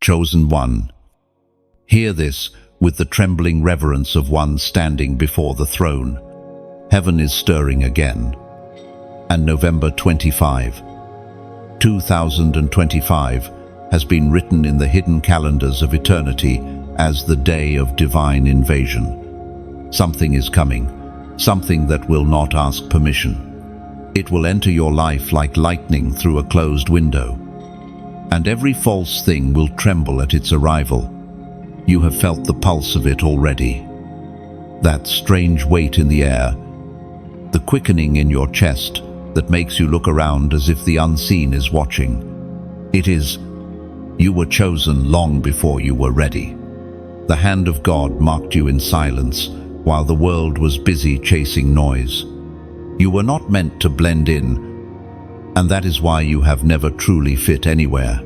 Chosen one. Hear this with the trembling reverence of one standing before the throne. Heaven is stirring again. And November 25, 2025 has been written in the hidden calendars of eternity as the day of divine invasion. Something is coming, something that will not ask permission. It will enter your life like lightning through a closed window. And every false thing will tremble at its arrival. You have felt the pulse of it already. That strange weight in the air, the quickening in your chest that makes you look around as if the unseen is watching. It is, you were chosen long before you were ready. The hand of God marked you in silence while the world was busy chasing noise. You were not meant to blend in, and that is why you have never truly fit anywhere.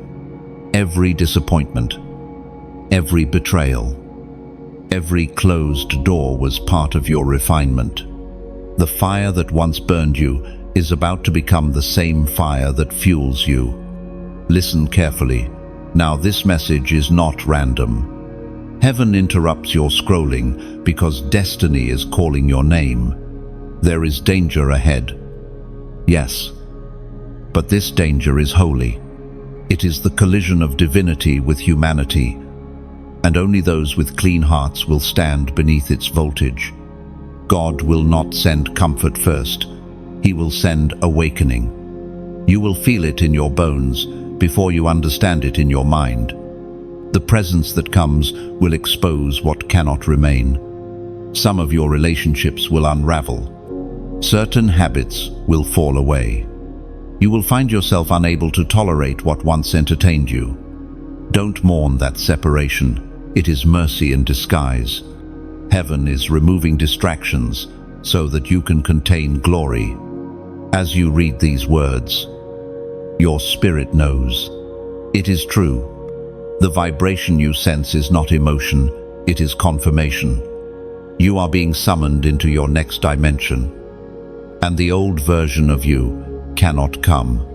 Every disappointment, every betrayal, every closed door was part of your refinement. The fire that once burned you is about to become the same fire that fuels you. Listen carefully. Now, this message is not random. Heaven interrupts your scrolling because destiny is calling your name. There is danger ahead. Yes, but this danger is holy. It is the collision of divinity with humanity, and only those with clean hearts will stand beneath its voltage. God will not send comfort first. He will send awakening. You will feel it in your bones before you understand it in your mind. The presence that comes will expose what cannot remain. Some of your relationships will unravel. Certain habits will fall away. You will find yourself unable to tolerate what once entertained you. Don't mourn that separation. It is mercy in disguise. Heaven is removing distractions so that you can contain glory. As you read these words, your spirit knows. It is true. The vibration you sense is not emotion, it is confirmation. You are being summoned into your next dimension. And the old version of you cannot come.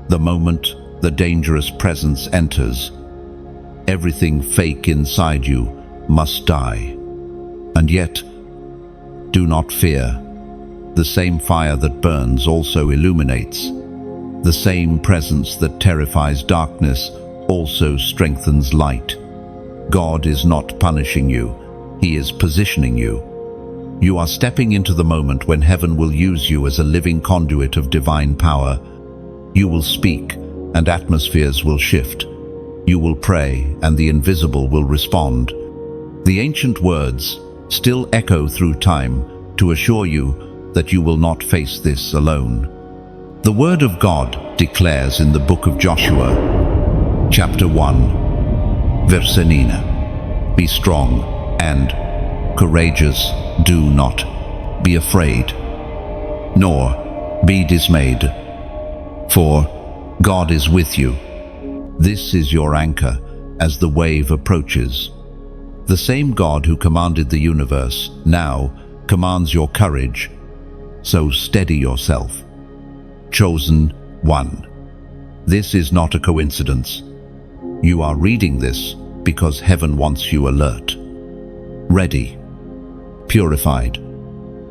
The moment the dangerous presence enters, everything fake inside you must die. And yet, do not fear. The same fire that burns also illuminates. The same presence that terrifies darkness also strengthens light. God is not punishing you. He is positioning you. You are stepping into the moment when heaven will use you as a living conduit of divine power. You will speak, and atmospheres will shift. You will pray, and the invisible will respond. The ancient words still echo through time to assure you that you will not face this alone. The Word of God declares in the book of Joshua, chapter 1, verse 9, be strong and courageous. Do not be afraid, nor be dismayed, for God is with you. This is your anchor as the wave approaches. The same God who commanded the universe now commands your courage, so steady yourself. Chosen one. This is not a coincidence. You are reading this because heaven wants you alert, ready, purified.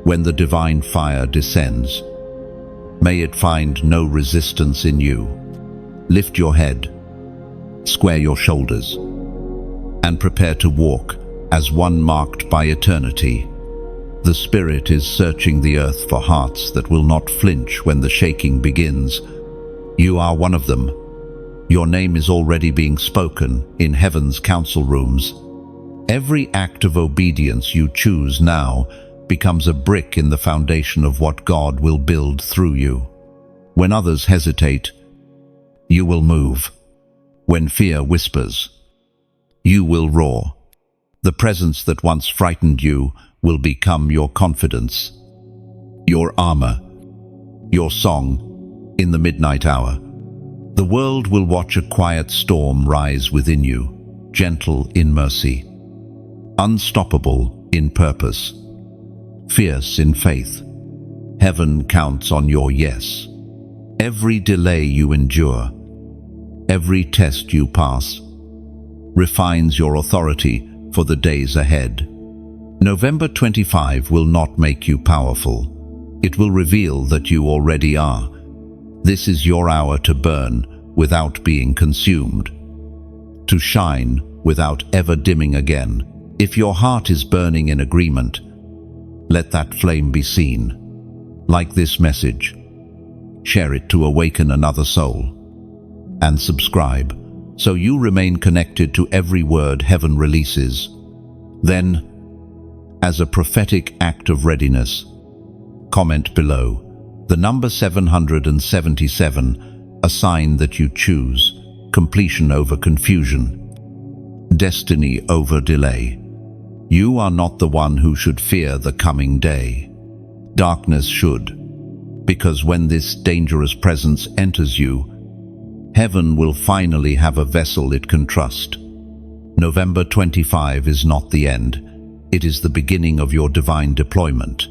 When the divine fire descends, may it find no resistance in you. Lift your head, square your shoulders, and prepare to walk as one marked by eternity. The Spirit is searching the earth for hearts that will not flinch when the shaking begins. You are one of them. Your name is already being spoken in heaven's council rooms. Every act of obedience you choose now becomes a brick in the foundation of what God will build through you. When others hesitate, you will move. When fear whispers, you will roar. The presence that once frightened you will become your confidence, your armor, your song in the midnight hour. The world will watch a quiet storm rise within you, gentle in mercy, unstoppable in purpose, fierce in faith. Heaven counts on your yes. Every delay you endure, every test you pass, refines your authority for the days ahead. November 25 will not make you powerful. It will reveal that you already are. This is your hour to burn without being consumed, to shine without ever dimming again. If your heart is burning in agreement, let that flame be seen. Like this message, share it to awaken another soul, and subscribe so you remain connected to every word heaven releases. Then, as a prophetic act of readiness, comment below the number 777, a sign that you choose completion over confusion, destiny over delay. You are not the one who should fear the coming day. Darkness should, because when this dangerous presence enters you, heaven will finally have a vessel it can trust. November 25 is not the end. It is the beginning of your divine deployment.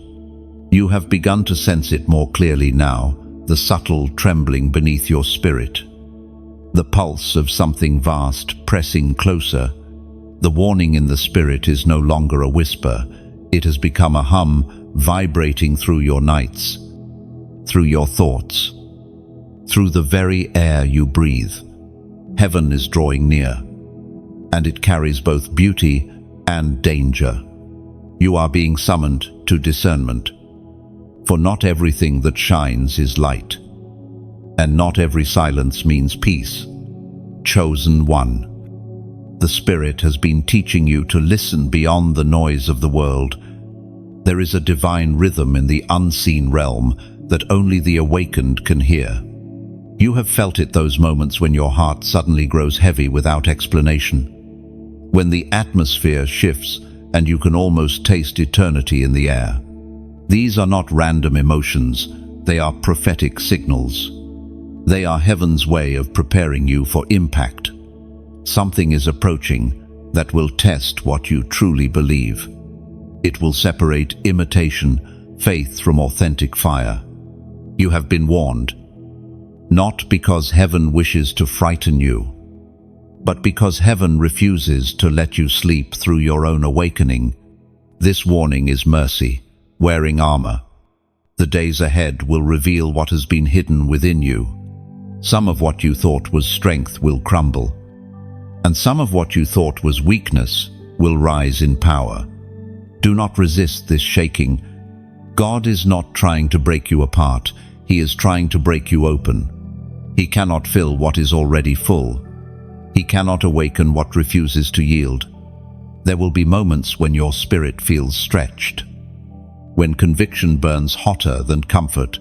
You have begun to sense it more clearly now, the subtle trembling beneath your spirit, the pulse of something vast pressing closer. The warning in the spirit is no longer a whisper. It has become a hum vibrating through your nights, through your thoughts, through the very air you breathe. Heaven is drawing near, and it carries both beauty and danger. You are being summoned to discernment, for not everything that shines is light, and not every silence means peace. Chosen one. The Spirit has been teaching you to listen beyond the noise of the world. There is a divine rhythm in the unseen realm that only the awakened can hear. You have felt it, those moments when your heart suddenly grows heavy without explanation, when the atmosphere shifts and you can almost taste eternity in the air. These are not random emotions, they are prophetic signals. They are heaven's way of preparing you for impact. Something is approaching that will test what you truly believe. It will separate imitation, faith from authentic fire. You have been warned, not because heaven wishes to frighten you, but because heaven refuses to let you sleep through your own awakening. This warning is mercy, wearing armor. The days ahead will reveal what has been hidden within you. Some of what you thought was strength will crumble, and some of what you thought was weakness will rise in power. Do not resist this shaking. God is not trying to break you apart. He is trying to break you open. He cannot fill what is already full. He cannot awaken what refuses to yield. There will be moments when your spirit feels stretched, when conviction burns hotter than comfort.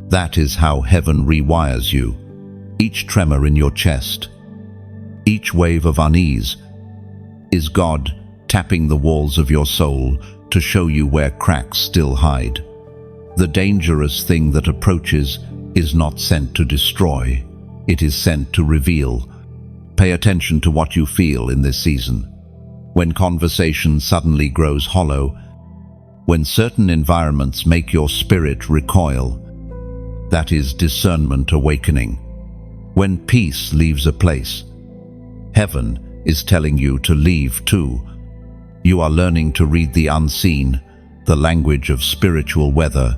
That is how heaven rewires you. Each tremor in your chest, each wave of unease, is God tapping the walls of your soul to show you where cracks still hide. The dangerous thing that approaches is not sent to destroy, it is sent to reveal. Pay attention to what you feel in this season. When conversation suddenly grows hollow, when certain environments make your spirit recoil, that is discernment awakening. When peace leaves a place, heaven is telling you to leave too. You are learning to read the unseen, the language of spiritual weather,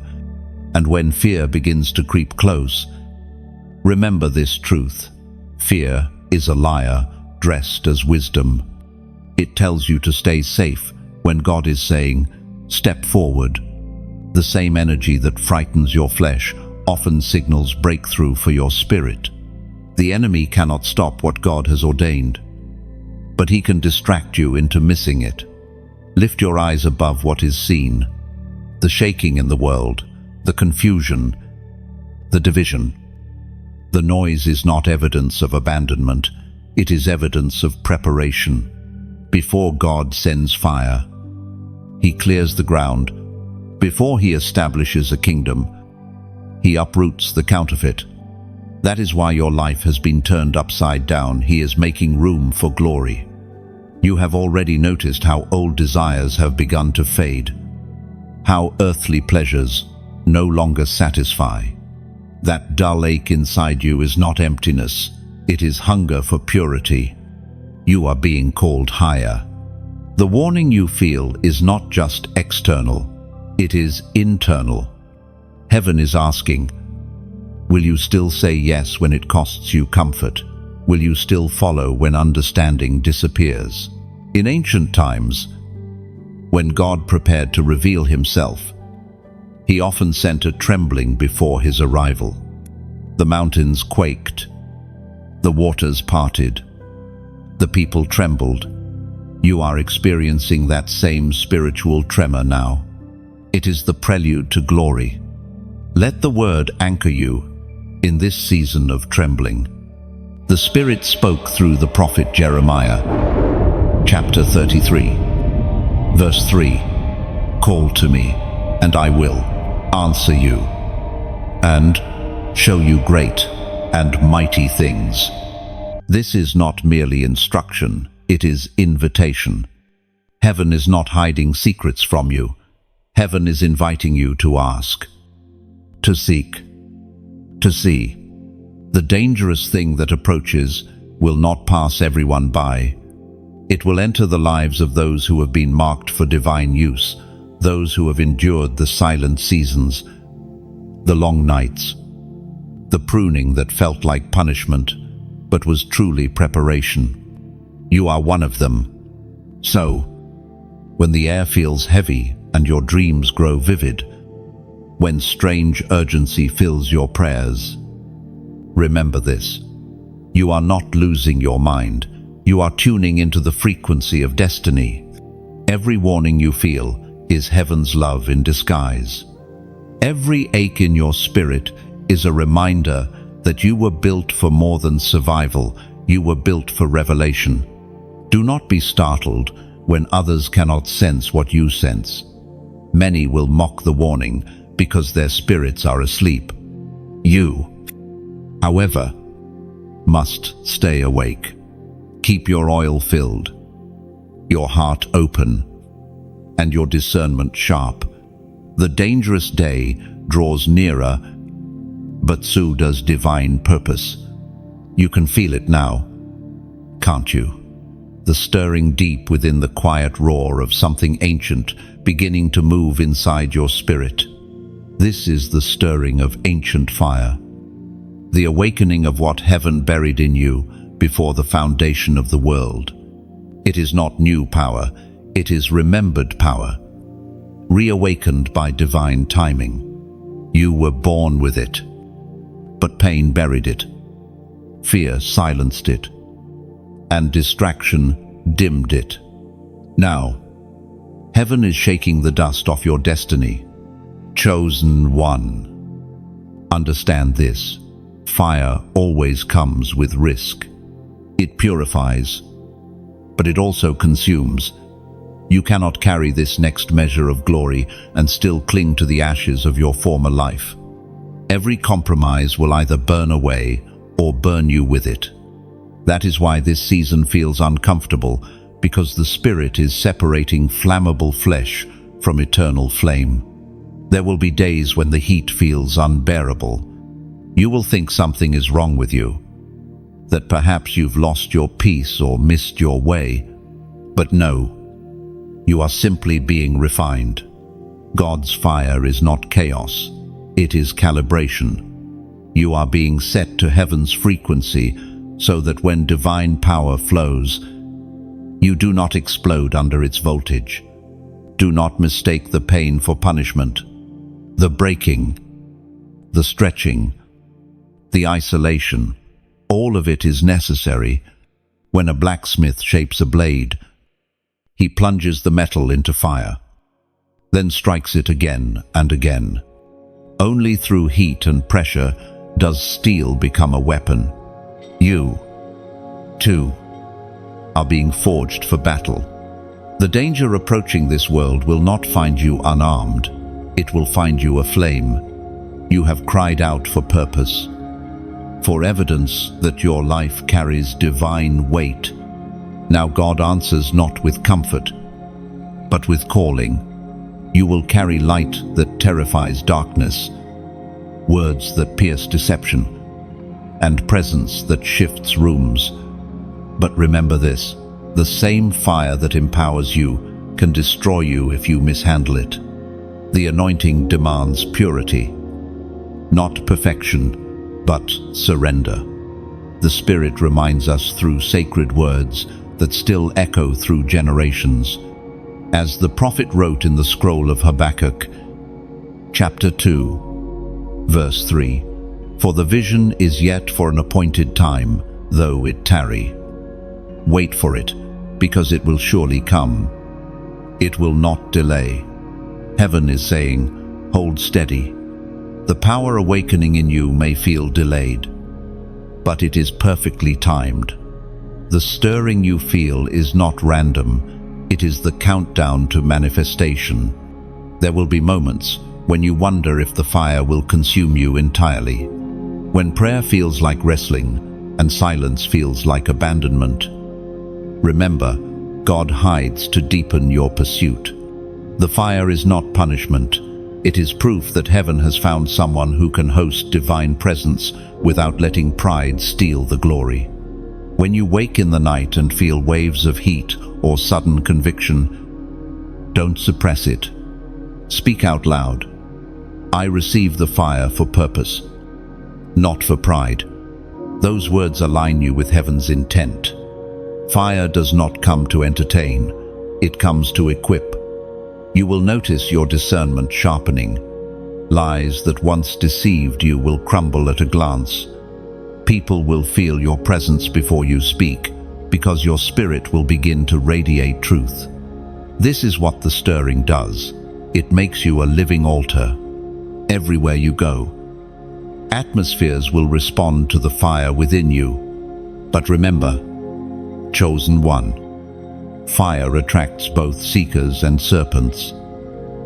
and when fear begins to creep close, remember this truth. Fear is a liar dressed as wisdom. It tells you to stay safe when God is saying, step forward. The same energy that frightens your flesh often signals breakthrough for your spirit. The enemy cannot stop what God has ordained, but he can distract you into missing it. Lift your eyes above what is seen. The shaking in the world, the confusion, the division. The noise is not evidence of abandonment, it is evidence of preparation. Before God sends fire, He clears the ground. Before He establishes a kingdom, He uproots the counterfeit. That is why your life has been turned upside down. He is making room for glory. You have already noticed how old desires have begun to fade, how earthly pleasures no longer satisfy. That dull ache inside you is not emptiness, it is hunger for purity. You are being called higher. The warning you feel is not just external, it is internal. Heaven is asking, will you still say yes when it costs you comfort? Will you still follow when understanding disappears? In ancient times, when God prepared to reveal himself, he often sent a trembling before his arrival. The mountains quaked, the waters parted, the people trembled. You are experiencing that same spiritual tremor now. It is the prelude to glory. Let the word anchor you in this season of trembling. The Spirit spoke through the prophet Jeremiah, chapter 33, verse 3. Call to me, and I will answer you, and show you great and mighty things. This is not merely instruction, it is invitation. Heaven is not hiding secrets from you. Heaven is inviting you to ask, to seek, to see. The dangerous thing that approaches will not pass everyone by. It will enter the lives of those who have been marked for divine use, those who have endured the silent seasons, the long nights, the pruning that felt like punishment, but was truly preparation. You are one of them. So, when the air feels heavy and your dreams grow vivid, when strange urgency fills your prayers, remember this. You are not losing your mind. You are tuning into the frequency of destiny. Every warning you feel is heaven's love in disguise. Every ache in your spirit is a reminder that you were built for more than survival. You were built for revelation. Do not be startled when others cannot sense what you sense. Many will mock the warning because their spirits are asleep. You, however, must stay awake. Keep your oil filled, your heart open, and your discernment sharp. The dangerous day draws nearer, but so does divine purpose. You can feel it now, can't you? The stirring deep within, the quiet roar of something ancient beginning to move inside your spirit. This is the stirring of ancient fire, the awakening of what heaven buried in you before the foundation of the world. It is not new power, it is remembered power, reawakened by divine timing. You were born with it, but pain buried it, fear silenced it, and distraction dimmed it. Now, heaven is shaking the dust off your destiny. Chosen one. Understand this. Fire always comes with risk. It purifies, but it also consumes. You cannot carry this next measure of glory and still cling to the ashes of your former life. Every compromise will either burn away or burn you with it. That is why this season feels uncomfortable, because the Spirit is separating flammable flesh from eternal flame. There will be days when the heat feels unbearable. You will think something is wrong with you, that perhaps you've lost your peace or missed your way. But no, you are simply being refined. God's fire is not chaos, it is calibration. You are being set to heaven's frequency so that when divine power flows, you do not explode under its voltage. Do not mistake the pain for punishment. The breaking, the stretching, the isolation, all of it is necessary. When a blacksmith shapes a blade, he plunges the metal into fire, then strikes it again and again. Only through heat and pressure does steel become a weapon. You, too, are being forged for battle. The danger approaching this world will not find you unarmed. It will find you aflame. You have cried out for purpose, for evidence that your life carries divine weight. Now God answers not with comfort, but with calling. You will carry light that terrifies darkness, words that pierce deception, and presence that shifts rooms. But remember this, the same fire that empowers you can destroy you if you mishandle it. The anointing demands purity, not perfection, but surrender. The Spirit reminds us through sacred words that still echo through generations. As the prophet wrote in the scroll of Habakkuk, chapter 2, verse 3, "For the vision is yet for an appointed time, though it tarry. Wait for it, because it will surely come. It will not delay." Heaven is saying, hold steady. The power awakening in you may feel delayed, but it is perfectly timed. The stirring you feel is not random, it is the countdown to manifestation. There will be moments when you wonder if the fire will consume you entirely, when prayer feels like wrestling and silence feels like abandonment. Remember, God hides to deepen your pursuit. The fire is not punishment. It is proof that heaven has found someone who can host divine presence without letting pride steal the glory. When you wake in the night and feel waves of heat or sudden conviction, don't suppress it. Speak out loud. I receive the fire for purpose, not for pride. Those words align you with heaven's intent. Fire does not come to entertain, it comes to equip. You will notice your discernment sharpening. Lies that once deceived you will crumble at a glance. People will feel your presence before you speak, because your spirit will begin to radiate truth. This is what the stirring does. It makes you a living altar. Everywhere you go, atmospheres will respond to the fire within you. But remember, chosen one. Fire attracts both seekers and serpents.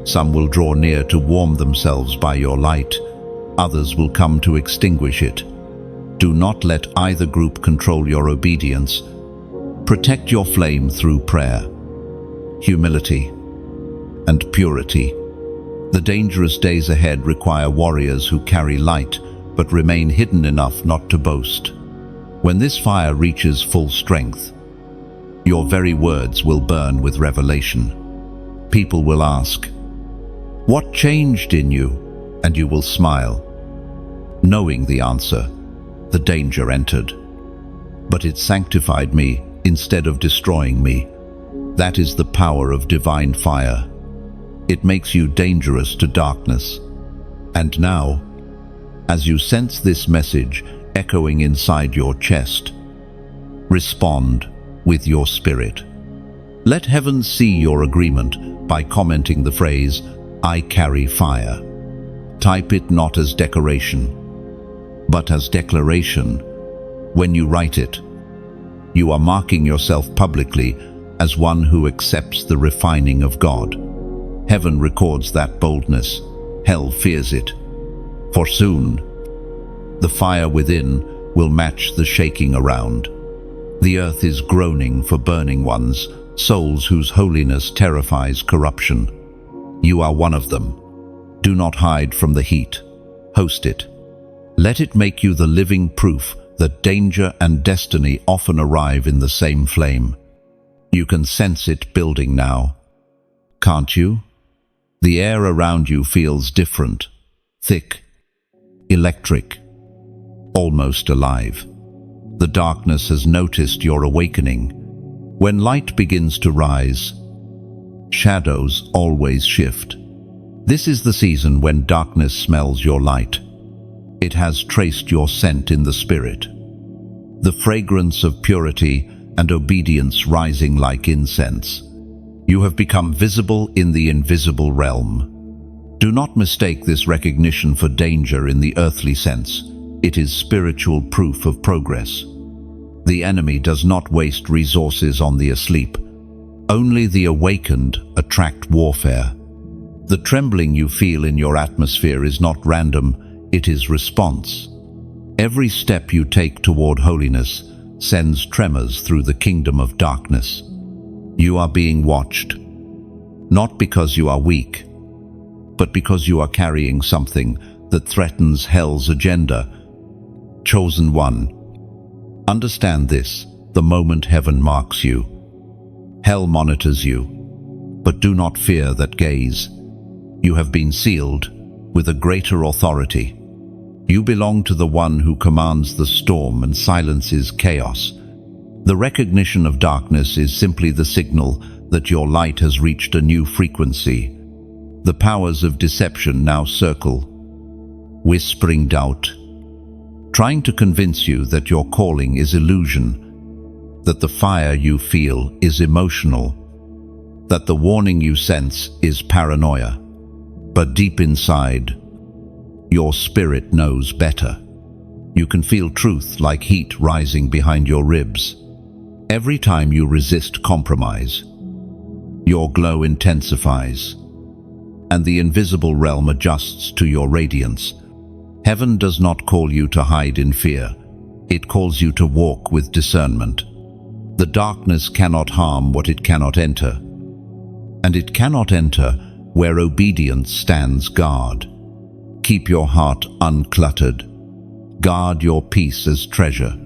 Some will draw near to warm themselves by your light. Others will come to extinguish it. Do not let either group control your obedience. Protect your flame through prayer, humility, and purity. The dangerous days ahead require warriors who carry light but remain hidden enough not to boast. When this fire reaches full strength, your very words will burn with revelation. People will ask, "What changed in you?" And you will smile, knowing the answer. The danger entered, but it sanctified me instead of destroying me. That is the power of divine fire. It makes you dangerous to darkness. And now, as you sense this message echoing inside your chest, respond with your spirit. Let heaven see your agreement by commenting the phrase, "I carry fire." Type it not as decoration, but as declaration. When you write it, you are marking yourself publicly as one who accepts the refining of God. Heaven records that boldness. Hell fears it. For soon, the fire within will match the shaking around. The earth is groaning for burning ones, souls whose holiness terrifies corruption. You are one of them. Do not hide from the heat. Host it. Let it make you the living proof that danger and destiny often arrive in the same flame. You can sense it building now, can't you? The air around you feels different, thick, electric, almost alive. The darkness has noticed your awakening. When light begins to rise, shadows always shift. This is the season when darkness smells your light. It has traced your scent in the spirit. The fragrance of purity and obedience rising like incense. You have become visible in the invisible realm. Do not mistake this recognition for danger in the earthly sense. It is spiritual proof of progress. The enemy does not waste resources on the asleep. Only the awakened attract warfare. The trembling you feel in your atmosphere is not random, it is response. Every step you take toward holiness sends tremors through the kingdom of darkness. You are being watched, not because you are weak, but because you are carrying something that threatens hell's agenda. Chosen one. Understand this, the moment heaven marks you. Hell monitors you, but do not fear that gaze. You have been sealed with a greater authority. You belong to the one who commands the storm and silences chaos. The recognition of darkness is simply the signal that your light has reached a new frequency. The powers of deception now circle, whispering doubt, trying to convince you that your calling is illusion, that the fire you feel is emotional, that the warning you sense is paranoia. But deep inside, your spirit knows better. You can feel truth like heat rising behind your ribs. Every time you resist compromise, your glow intensifies, and the invisible realm adjusts to your radiance. Heaven does not call you to hide in fear. It calls you to walk with discernment. The darkness cannot harm what it cannot enter, and it cannot enter where obedience stands guard. Keep your heart uncluttered. Guard your peace as treasure.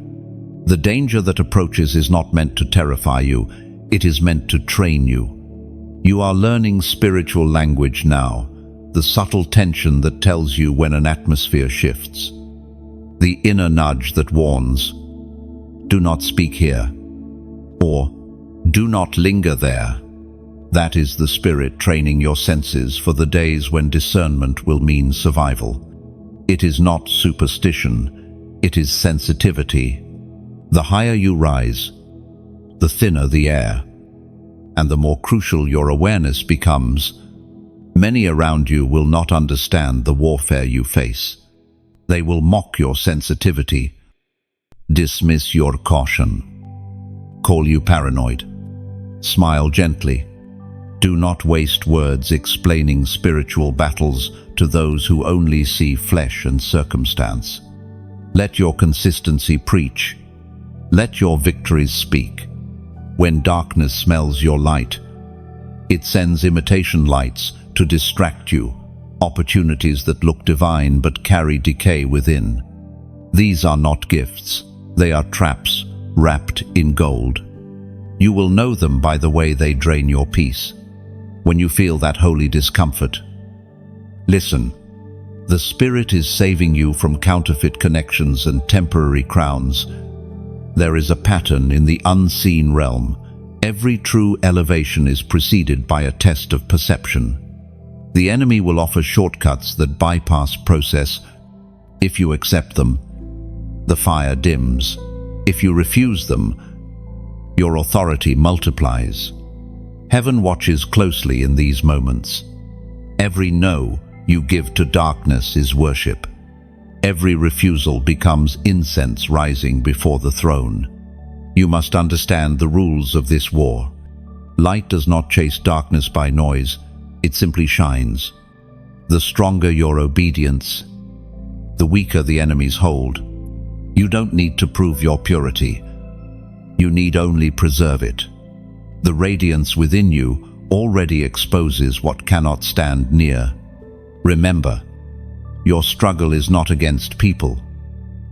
The danger that approaches is not meant to terrify you, it is meant to train you. You are learning spiritual language now, the subtle tension that tells you when an atmosphere shifts. The inner nudge that warns, do not speak here, or do not linger there. That is the Spirit training your senses for the days when discernment will mean survival. It is not superstition, it is sensitivity. The higher you rise, the thinner the air, and the more crucial your awareness becomes. Many around you will not understand the warfare you face. They will mock your sensitivity, dismiss your caution, call you paranoid. Smile gently. Do not waste words explaining spiritual battles to those who only see flesh and circumstance. Let your consistency preach. Let your victories speak. When darkness smells your light, it sends imitation lights to distract you, opportunities that look divine but carry decay within. These are not gifts, they are traps wrapped in gold. You will know them by the way they drain your peace. When you feel that holy discomfort, listen. The Spirit is saving you from counterfeit connections and temporary crowns. There is a pattern in the unseen realm. Every true elevation is preceded by a test of perception. The enemy will offer shortcuts that bypass process. If you accept them, the fire dims. If you refuse them, your authority multiplies. Heaven watches closely in these moments. Every no you give to darkness is worship. Every refusal becomes incense rising before the throne. You must understand the rules of this war. Light does not chase darkness by noise, it simply shines. The stronger your obedience, the weaker the enemy's hold. You don't need to prove your purity. You need only preserve it. The radiance within you already exposes what cannot stand near. Remember, your struggle is not against people.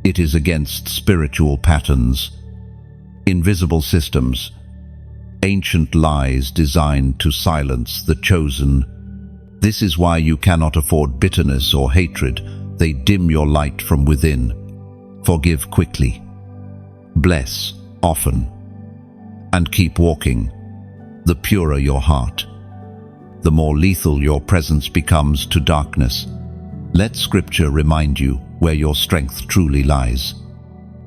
It is against spiritual patterns, invisible systems, ancient lies designed to silence the chosen. This is why you cannot afford bitterness or hatred. They dim your light from within. Forgive quickly. Bless often. And keep walking. The purer your heart, the more lethal your presence becomes to darkness. Let Scripture remind you where your strength truly lies.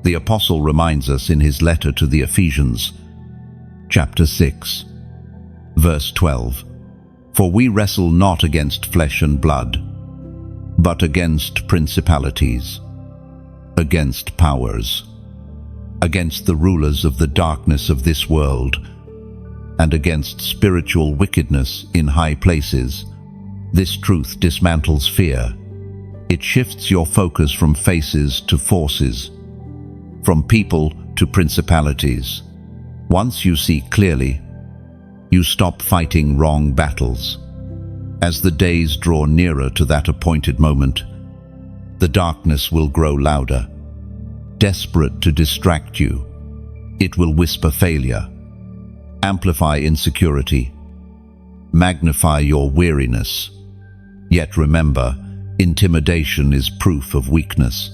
The Apostle reminds us in his letter to the Ephesians, chapter 6, verse 12, "For we wrestle not against flesh and blood, but against principalities, against powers, against the rulers of the darkness of this world, and against spiritual wickedness in high places." This truth dismantles fear. It shifts your focus from faces to forces, from people to principalities. Once you see clearly, you stop fighting wrong battles. As the days draw nearer to that appointed moment, the darkness will grow louder, desperate to distract you, It will whisper failure, amplify insecurity, magnify your weariness. Yet remember, intimidation is proof of weakness.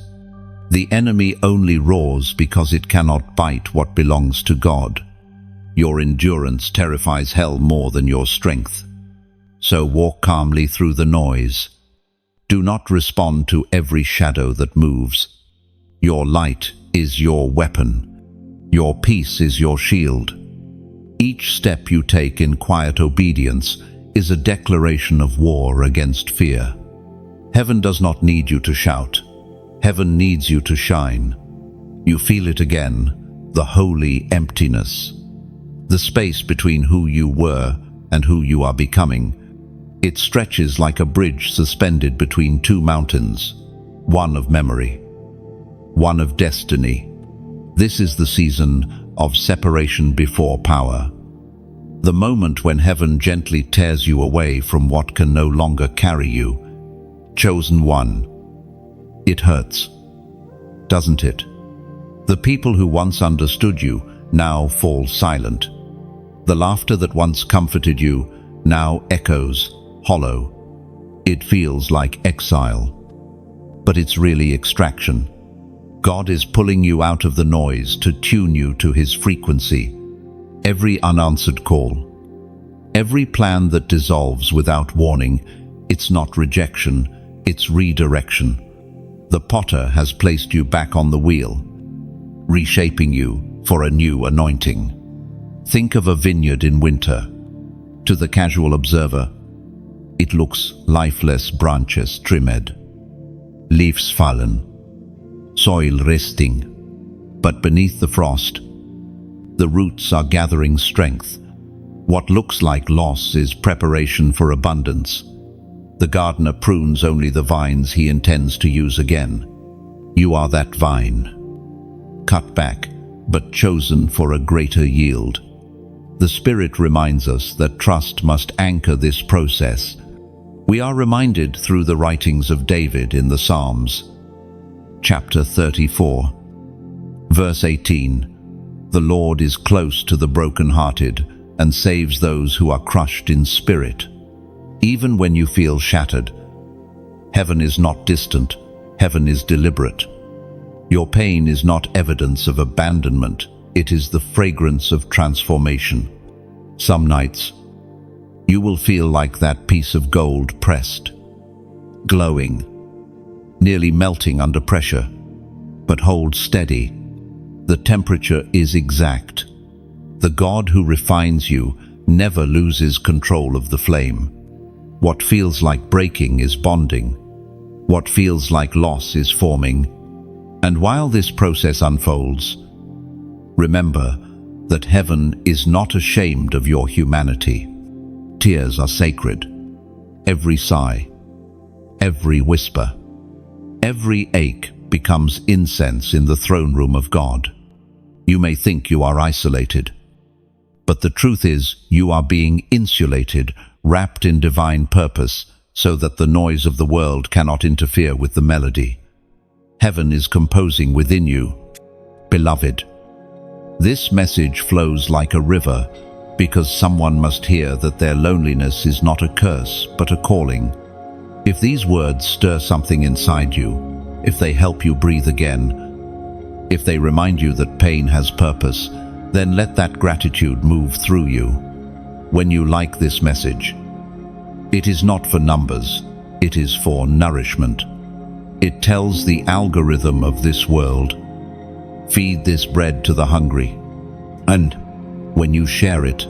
The enemy only roars because it cannot bite what belongs to God. Your endurance terrifies hell more than your strength. So walk calmly through the noise. Do not respond to every shadow that moves. Your light is your weapon. Your peace is your shield. Each step you take in quiet obedience is a declaration of war against fear. Heaven does not need you to shout. Heaven needs you to shine. You feel it again, the holy emptiness. The space between who you were and who you are becoming. It stretches like a bridge suspended between two mountains, one of memory, one of destiny. This is the season of separation before power. The moment when heaven gently tears you away from what can no longer carry you. Chosen one. It hurts, doesn't it? The people who once understood you now fall silent. The laughter that once comforted you now echoes, hollow. It feels like exile, but it's really extraction. God is pulling you out of the noise to tune you to His frequency. Every unanswered call, every plan that dissolves without warning, it's not rejection, it's redirection. The potter has placed you back on the wheel, reshaping you for a new anointing. Think of a vineyard in winter. To the casual observer, it looks lifeless, branches trimmed, leaves fallen, soil resting. But beneath the frost, the roots are gathering strength. What looks like loss is preparation for abundance. The gardener prunes only the vines he intends to use again. You are that vine, cut back, but chosen for a greater yield. The Spirit reminds us that trust must anchor this process. We are reminded through the writings of David in the Psalms. Chapter 34, verse 18. The Lord is close to the brokenhearted and saves those who are crushed in spirit. Even when you feel shattered, heaven is not distant, heaven is deliberate. Your pain is not evidence of abandonment, it is the fragrance of transformation. Some nights, you will feel like that piece of gold pressed, glowing, nearly melting under pressure. But hold steady. The temperature is exact. The God who refines you never loses control of the flame. What feels like breaking is bonding. What feels like loss is forming. And while this process unfolds, remember that heaven is not ashamed of your humanity. Tears are sacred. Every sigh, every whisper, every ache becomes incense in the throne room of God. You may think you are isolated, but the truth is you are being insulated, wrapped in divine purpose, so that the noise of the world cannot interfere with the melody. Heaven is composing within you. Beloved, this message flows like a river because someone must hear that their loneliness is not a curse but a calling. If these words stir something inside you, if they help you breathe again, if they remind you that pain has purpose, then let that gratitude move through you. When you like this message, it is not for numbers, it is for nourishment. It tells the algorithm of this world, feed this bread to the hungry. And when you share it,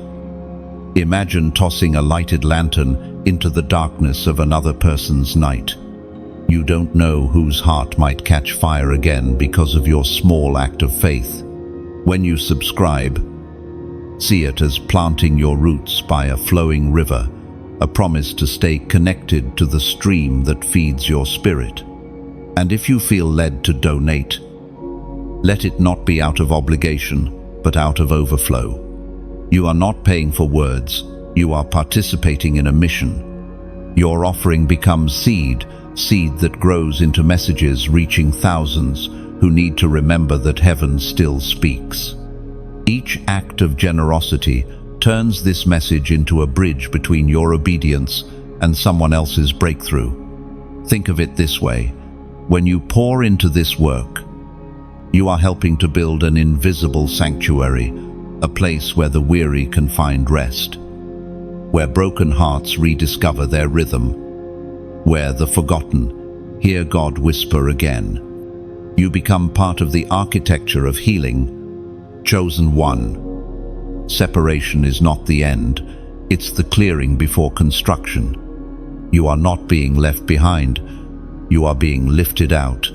imagine tossing a lighted lantern into the darkness of another person's night. You don't know whose heart might catch fire again because of your small act of faith. When you subscribe, see it as planting your roots by a flowing river, a promise to stay connected to the stream that feeds your spirit. And if you feel led to donate, let it not be out of obligation, but out of overflow. You are not paying for words, you are participating in a mission. Your offering becomes seed that grows into messages reaching thousands who need to remember that heaven still speaks. Each act of generosity turns this message into a bridge between your obedience and someone else's breakthrough. Think of it this way: when you pour into this work, you are helping to build an invisible sanctuary, a place where the weary can find rest, where broken hearts rediscover their rhythm, where the forgotten hear God whisper again. You become part of the architecture of healing. Chosen one. Separation is not the end, it's the clearing before construction. You are not being left behind, you are being lifted out.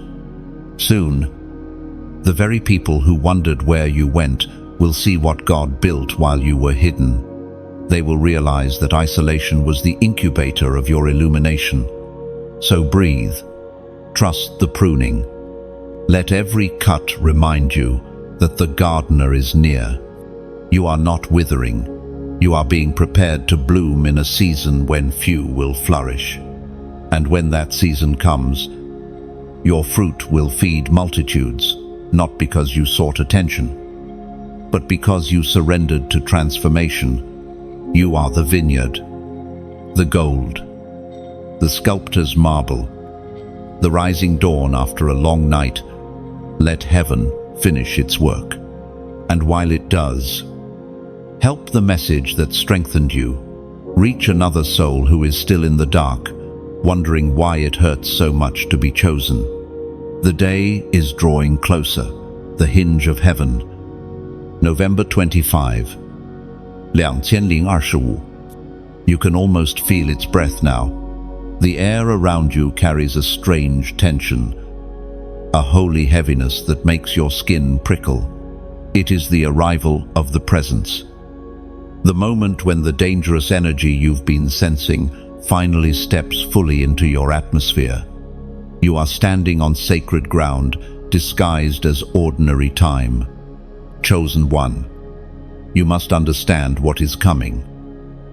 Soon, the very people who wondered where you went will see what God built while you were hidden. They will realize that isolation was the incubator of your illumination. So breathe. Trust the pruning. Let every cut remind you that the gardener is near. You are not withering. You are being prepared to bloom in a season when few will flourish. And when that season comes, your fruit will feed multitudes, not because you sought attention, but because you surrendered to transformation. You are the vineyard, the gold, the sculptor's marble, the rising dawn after a long night. Let heaven finish its work. And while it does, help the message that strengthened you reach another soul who is still in the dark, wondering why it hurts so much to be chosen. The day is drawing closer, the hinge of heaven. November 25, 2025. You can almost feel its breath now. The air around you carries a strange tension, a holy heaviness that makes your skin prickle. It is the arrival of the presence. The moment when the dangerous energy you've been sensing finally steps fully into your atmosphere. You are standing on sacred ground, disguised as ordinary time. Chosen one. You must understand what is coming.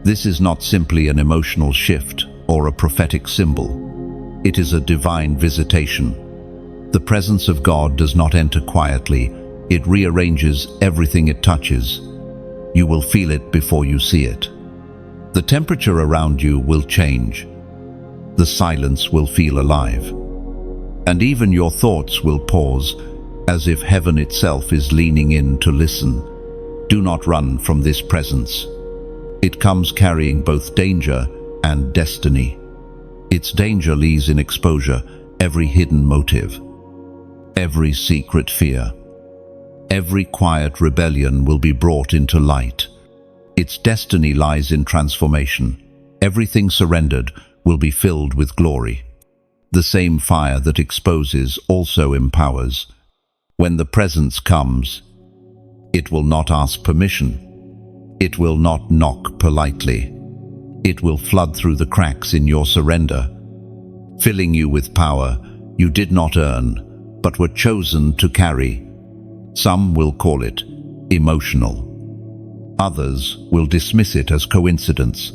This is not simply an emotional shift or a prophetic symbol. It is a divine visitation. The presence of God does not enter quietly. It rearranges everything it touches. You will feel it before you see it. The temperature around you will change. The silence will feel alive. And even your thoughts will pause, as if heaven itself is leaning in to listen. Do not run from this presence. It comes carrying both danger and destiny. Its danger lies in exposure, every hidden motive, every secret fear. Every quiet rebellion will be brought into light. Its destiny lies in transformation. Everything surrendered will be filled with glory. The same fire that exposes also empowers. When the presence comes, it will not ask permission. It will not knock politely. It will flood through the cracks in your surrender, filling you with power you did not earn, but were chosen to carry. Some will call it emotional. Others will dismiss it as coincidence.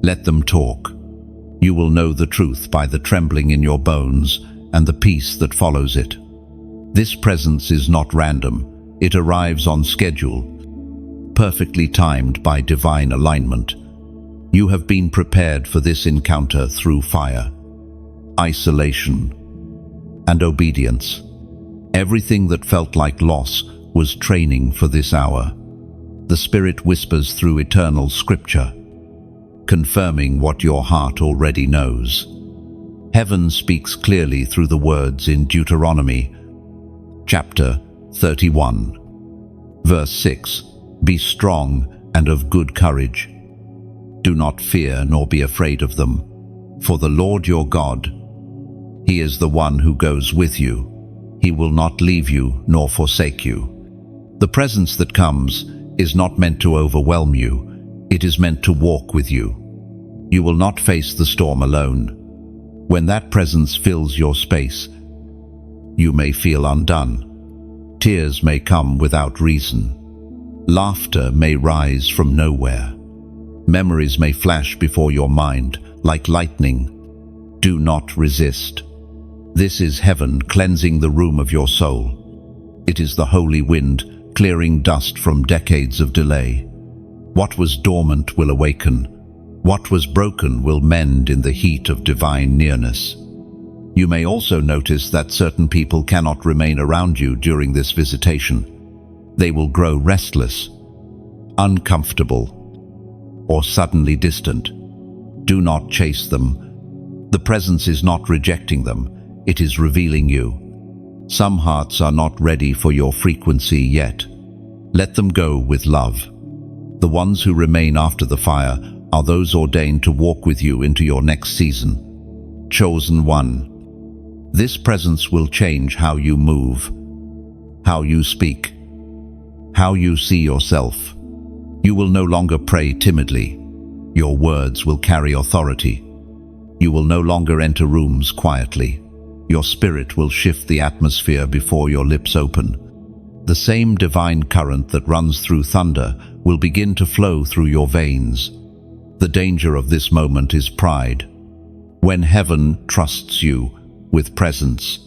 Let them talk. You will know the truth by the trembling in your bones and the peace that follows it. This presence is not random. It arrives on schedule, perfectly timed by divine alignment. You have been prepared for this encounter through fire, isolation, and obedience. Everything that felt like loss was training for this hour. The Spirit whispers through eternal scripture, confirming what your heart already knows. Heaven speaks clearly through the words in Deuteronomy, chapter 31, verse 6, "Be strong and of good courage. Do not fear nor be afraid of them, for the Lord your God, He is the one who goes with you. He will not leave you nor forsake you." The presence that comes is not meant to overwhelm you. It is meant to walk with you. You will not face the storm alone. When that presence fills your space, you may feel undone. Tears may come without reason. Laughter may rise from nowhere. Memories may flash before your mind like lightning. Do not resist. This is heaven cleansing the room of your soul. It is the holy wind clearing dust from decades of delay. What was dormant will awaken. What was broken will mend in the heat of divine nearness. You may also notice that certain people cannot remain around you during this visitation. They will grow restless, uncomfortable, or suddenly distant. Do not chase them. The presence is not rejecting them, it is revealing you. Some hearts are not ready for your frequency yet. Let them go with love. The ones who remain after the fire are those ordained to walk with you into your next season. Chosen one. This presence will change how you move, how you speak, how you see yourself. You will no longer pray timidly. Your words will carry authority. You will no longer enter rooms quietly. Your spirit will shift the atmosphere before your lips open. The same divine current that runs through thunder will begin to flow through your veins. The danger of this moment is pride. When heaven trusts you with presence,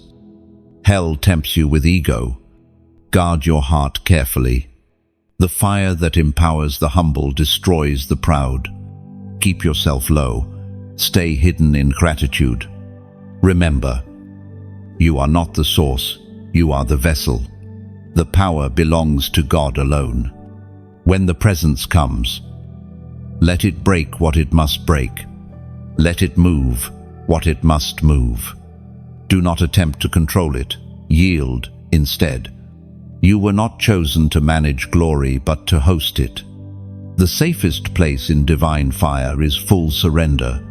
hell tempts you with ego. Guard your heart carefully. The fire that empowers the humble destroys the proud. Keep yourself low. Stay hidden in gratitude. Remember, you are not the source, you are the vessel. The power belongs to God alone. When the presence comes, let it break what it must break. Let it move what it must move. Do not attempt to control it. Yield instead. You were not chosen to manage glory, but to host it. The safest place in divine fire is full surrender.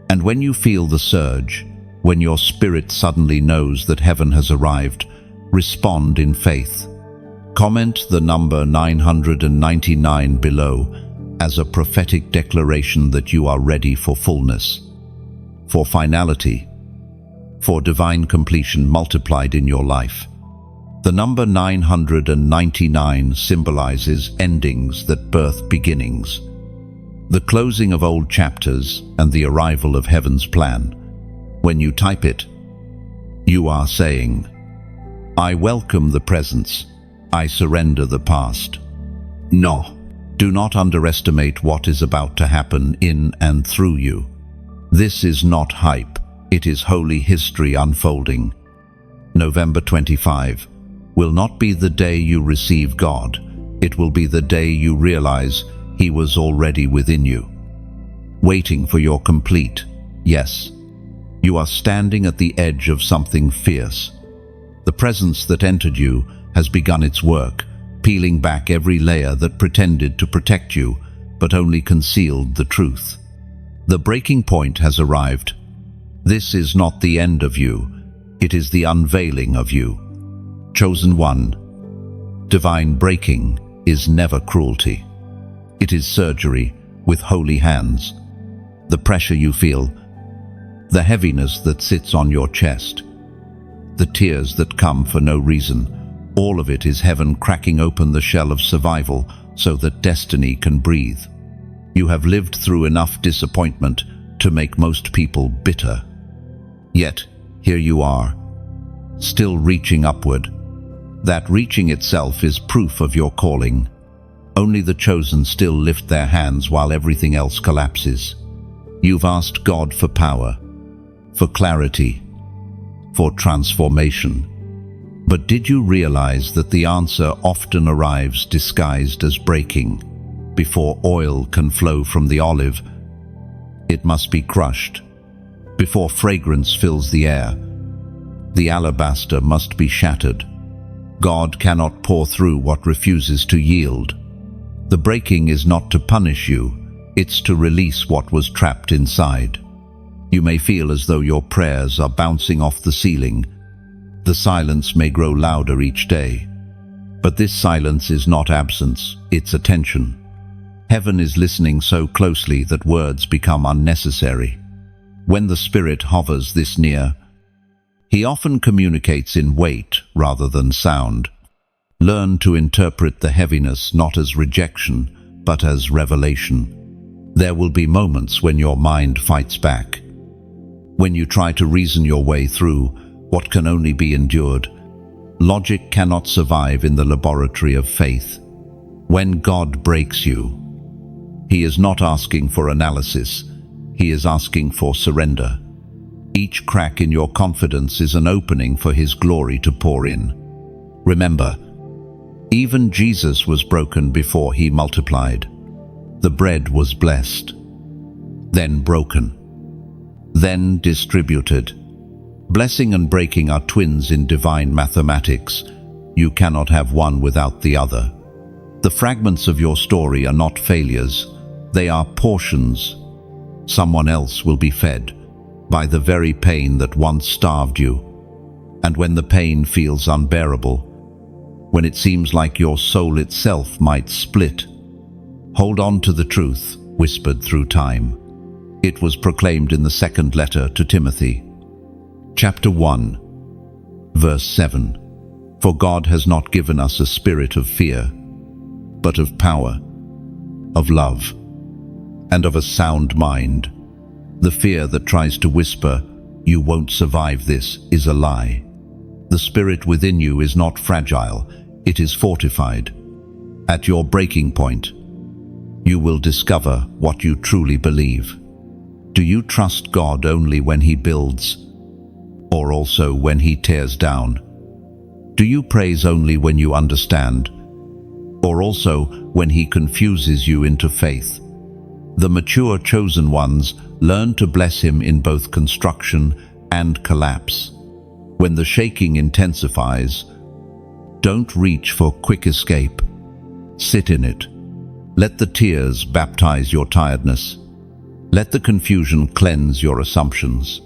And when you feel the surge, when your spirit suddenly knows that heaven has arrived, respond in faith. Comment the number 999 below as a prophetic declaration that you are ready for fullness, for finality, for divine completion multiplied in your life. The number 999 symbolizes endings that birth beginnings, the closing of old chapters and the arrival of heaven's plan. When you type it, you are saying, I welcome the presence. I surrender the past. No, do not underestimate what is about to happen in and through you. This is not hype. It is holy history unfolding. November 25 will not be the day you receive God. It will be the day you realize He was already within you, waiting for your complete yes. You are standing at the edge of something fierce. The presence that entered you has begun its work, peeling back every layer that pretended to protect you, but only concealed the truth. The breaking point has arrived. This is not the end of you. It is the unveiling of you. Chosen one. Divine breaking is never cruelty. It is surgery with holy hands. The pressure you feel, the heaviness that sits on your chest, the tears that come for no reason, all of it is heaven cracking open the shell of survival so that destiny can breathe. You have lived through enough disappointment to make most people bitter. Yet, here you are, still reaching upward. That reaching itself is proof of your calling. Only the chosen still lift their hands while everything else collapses. You've asked God for power, for clarity, for transformation. But did you realize that the answer often arrives disguised as breaking? Before oil can flow from the olive, it must be crushed. Before fragrance fills the air, the alabaster must be shattered. God cannot pour through what refuses to yield. The breaking is not to punish you, it's to release what was trapped inside. You may feel as though your prayers are bouncing off the ceiling. The silence may grow louder each day. But this silence is not absence, it's attention. Heaven is listening so closely that words become unnecessary. When the Spirit hovers this near, He often communicates in weight rather than sound. Learn to interpret the heaviness not as rejection, but as revelation. There will be moments when your mind fights back, when you try to reason your way through what can only be endured. Logic cannot survive in the laboratory of faith. When God breaks you, He is not asking for analysis, He is asking for surrender. Each crack in your confidence is an opening for His glory to pour in. Remember, even Jesus was broken before He multiplied. The bread was blessed, then broken, then distributed. Blessing and breaking are twins in divine mathematics. You cannot have one without the other. The fragments of your story are not failures, they are portions. Someone else will be fed by the very pain that once starved you. And when the pain feels unbearable, when it seems like your soul itself might split, hold on to the truth whispered through time. It was proclaimed in the second letter to Timothy. Chapter 1, verse 7. For God has not given us a spirit of fear, but of power, of love, and of a sound mind. The fear that tries to whisper, "You won't survive this," is a lie. The spirit within you is not fragile, it is fortified. At your breaking point, you will discover what you truly believe. Do you trust God only when He builds, or also when He tears down? Do you praise only when you understand, or also when He confuses you into faith? The mature chosen ones learn to bless Him in both construction and collapse. When the shaking intensifies, don't reach for quick escape. Sit in it. Let the tears baptize your tiredness. Let the confusion cleanse your assumptions.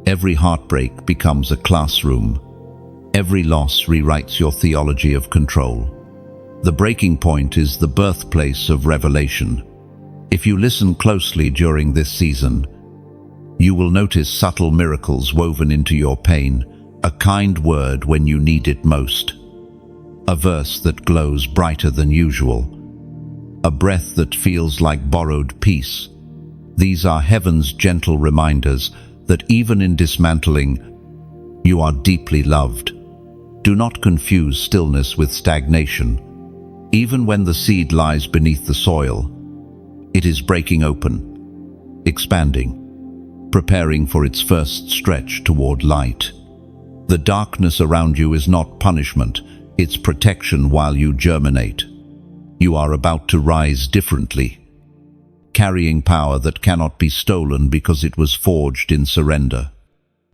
Every heartbreak becomes a classroom. Every loss rewrites your theology of control. The breaking point is the birthplace of revelation. If you listen closely during this season, you will notice subtle miracles woven into your pain, a kind word when you need it most, a verse that glows brighter than usual, a breath that feels like borrowed peace. These are heaven's gentle reminders that even in dismantling, you are deeply loved. Do not confuse stillness with stagnation. Even when the seed lies beneath the soil, it is breaking open, expanding, preparing for its first stretch toward light. The darkness around you is not punishment, it's protection while you germinate. You are about to rise differently, carrying power that cannot be stolen because it was forged in surrender.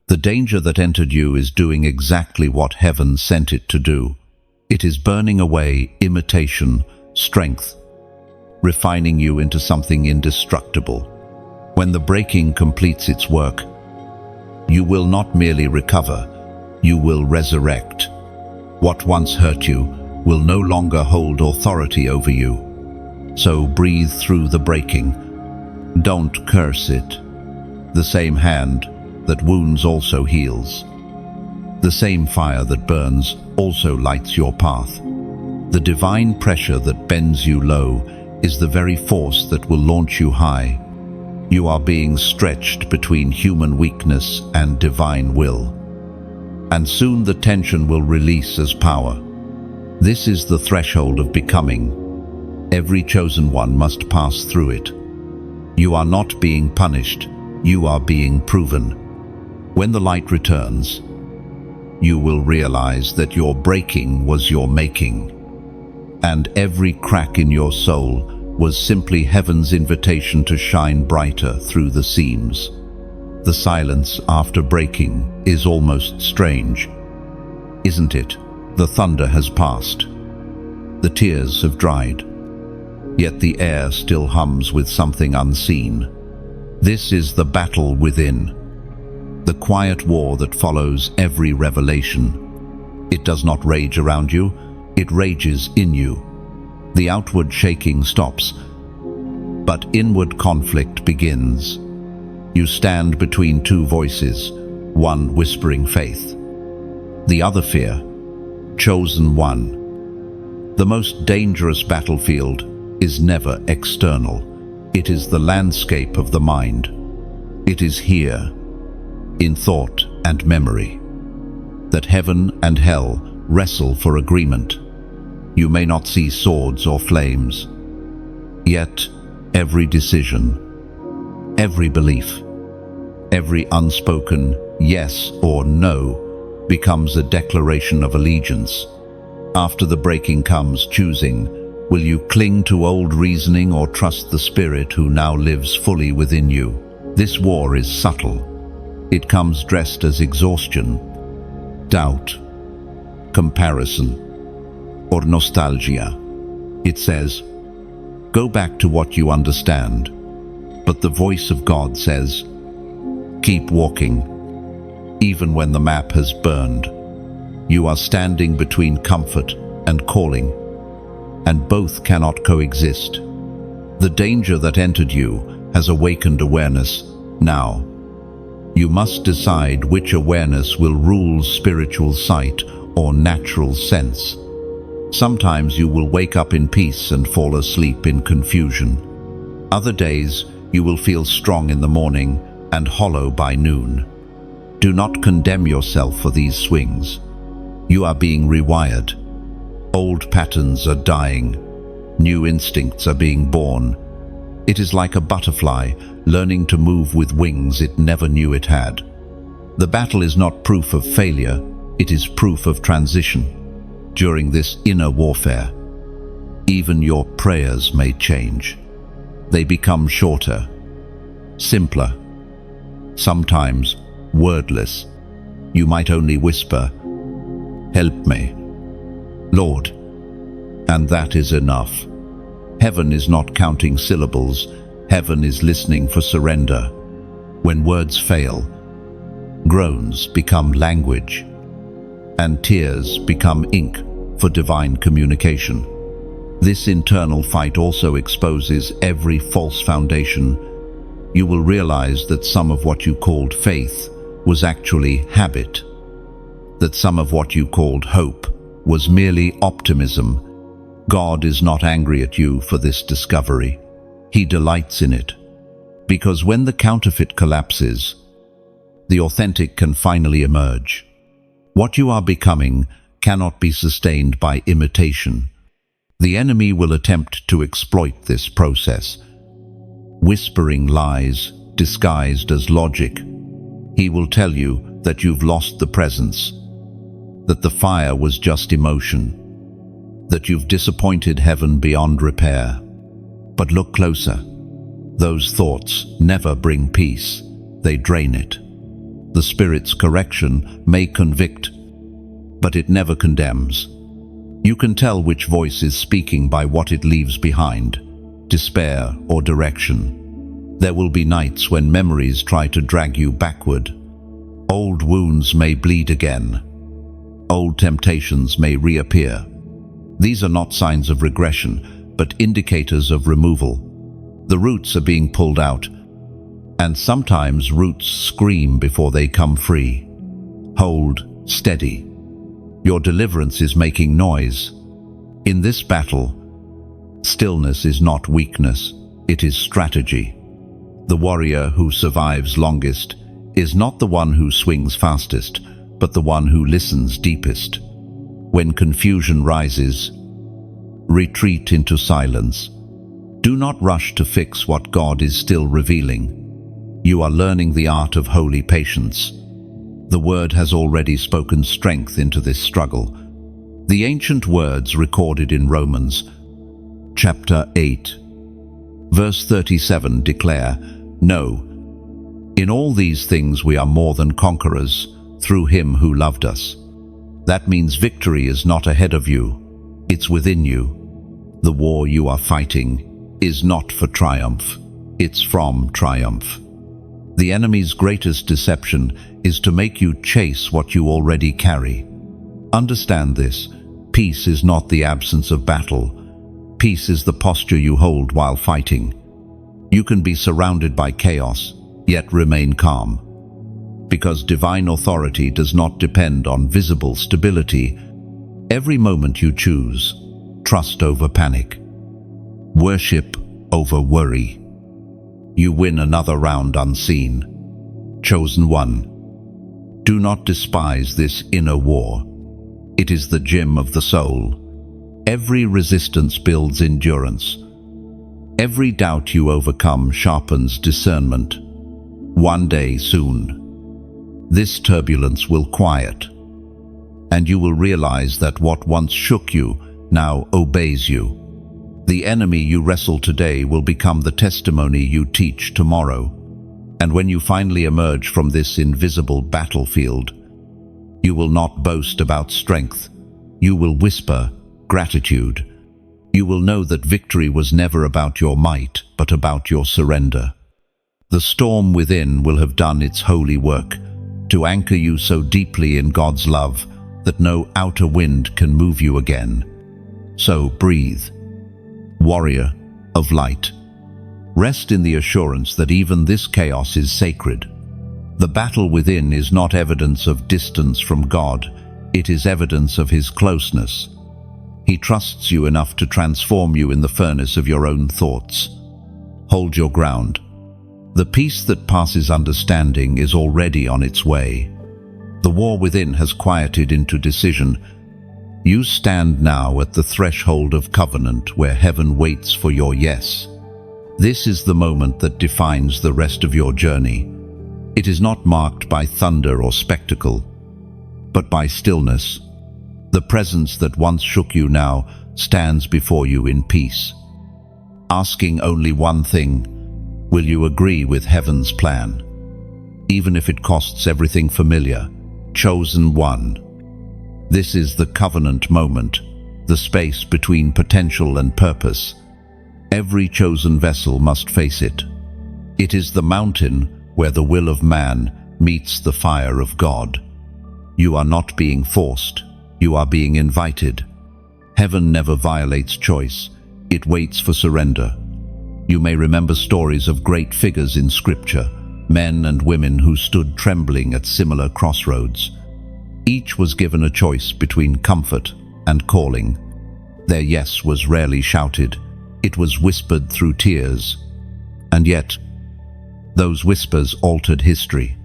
The danger that entered you is doing exactly what heaven sent it to do. It is burning away imitation, strength, refining you into something indestructible. When the breaking completes its work, you will not merely recover, you will resurrect. What once hurt you will no longer hold authority over you. So breathe through the breaking. Don't curse it. The same hand that wounds also heals. The same fire that burns also lights your path. The divine pressure that bends you low is the very force that will launch you high. You are being stretched between human weakness and divine will. And soon the tension will release as power. This is the threshold of becoming. Every chosen one must pass through it. You are not being punished, you are being proven. When the light returns, you will realize that your breaking was your making, and every crack in your soul was simply heaven's invitation to shine brighter through the seams. The silence after breaking is almost strange, isn't it? The thunder has passed. The tears have dried. Yet the air still hums with something unseen. This is the battle within, the quiet war that follows every revelation. It does not rage around you, it rages in you. The outward shaking stops, but inward conflict begins. You stand between two voices, one whispering faith, the other fear. Chosen one. The most dangerous battlefield is never external. It is the landscape of the mind. It is here, in thought and memory, that heaven and hell wrestle for agreement. You may not see swords or flames, yet every decision, every belief, every unspoken yes or no becomes a declaration of allegiance. After the breaking comes choosing. Will you cling to old reasoning or trust the Spirit who now lives fully within you? This war is subtle. It comes dressed as exhaustion, doubt, comparison, or nostalgia. It says, go back to what you understand. But the voice of God says, keep walking, even when the map has burned. You are standing between comfort and calling, and both cannot coexist. The danger that entered you has awakened awareness. Now, you must decide which awareness will rule spiritual sight or natural sense. Sometimes you will wake up in peace and fall asleep in confusion. Other days, you will feel strong in the morning and hollow by noon. Do not condemn yourself for these swings. You are being rewired. Old patterns are dying. New instincts are being born. It is like a butterfly learning to move with wings it never knew it had. The battle is not proof of failure, it is proof of transition. During this inner warfare, even your prayers may change. They become shorter, simpler, sometimes wordless. You might only whisper, "Help me, Lord," and that is enough. Heaven is not counting syllables, heaven is listening for surrender. When words fail, groans become language, and tears become ink for divine communication. This internal fight also exposes every false foundation. You will realize that some of what you called faith was actually habit, that some of what you called hope was merely optimism. God is not angry at you for this discovery. He delights in it. Because when the counterfeit collapses, the authentic can finally emerge. What you are becoming cannot be sustained by imitation. The enemy will attempt to exploit this process, whispering lies disguised as logic. He will tell you that you've lost the presence, that the fire was just emotion, that you've disappointed heaven beyond repair. But look closer. Those thoughts never bring peace, they drain it. The Spirit's correction may convict, but it never condemns. You can tell which voice is speaking by what it leaves behind, despair or direction. There will be nights when memories try to drag you backward. Old wounds may bleed again. Old temptations may reappear. These are not signs of regression, but indicators of removal. The roots are being pulled out, and sometimes roots scream before they come free. Hold steady. Your deliverance is making noise. In this battle, stillness is not weakness, it is strategy. The warrior who survives longest is not the one who swings fastest, but the one who listens deepest. When confusion rises, retreat into silence. Do not rush to fix what God is still revealing. You are learning the art of holy patience. The Word has already spoken strength into this struggle. The ancient words recorded in Romans, chapter 8, verse 37 declare, "No, in all these things we are more than conquerors through Him who loved us." That means victory is not ahead of you, it's within you. The war you are fighting is not for triumph, it's from triumph. The enemy's greatest deception is to make you chase what you already carry. Understand this. Peace is not the absence of battle. Peace is the posture you hold while fighting. You can be surrounded by chaos, yet remain calm. Because divine authority does not depend on visible stability. Every moment you choose, trust over panic, worship over worry. You win another round unseen. Chosen one. Do not despise this inner war. It is the gym of the soul. Every resistance builds endurance. Every doubt you overcome sharpens discernment. One day soon, this turbulence will quiet, and you will realize that what once shook you now obeys you. The enemy you wrestle today will become the testimony you teach tomorrow. And when you finally emerge from this invisible battlefield, you will not boast about strength. You will whisper gratitude. You will know that victory was never about your might, but about your surrender. The storm within will have done its holy work to anchor you so deeply in God's love that no outer wind can move you again. So breathe, warrior of light. Rest in the assurance that even this chaos is sacred. The battle within is not evidence of distance from God, it is evidence of His closeness. He trusts you enough to transform you in the furnace of your own thoughts. Hold your ground. The peace that passes understanding is already on its way. The war within has quieted into decision. You stand now at the threshold of covenant where heaven waits for your yes. This is the moment that defines the rest of your journey. It is not marked by thunder or spectacle, but by stillness. The presence that once shook you now stands before you in peace, asking only one thing: will you agree with heaven's plan? Even if it costs everything familiar, chosen one. This is the covenant moment, the space between potential and purpose. Every chosen vessel must face it. It is the mountain where the will of man meets the fire of God. You are not being forced, you are being invited. Heaven never violates choice, it waits for surrender. You may remember stories of great figures in Scripture, men and women who stood trembling at similar crossroads. Each was given a choice between comfort and calling. Their yes was rarely shouted, it was whispered through tears. And yet, those whispers altered history.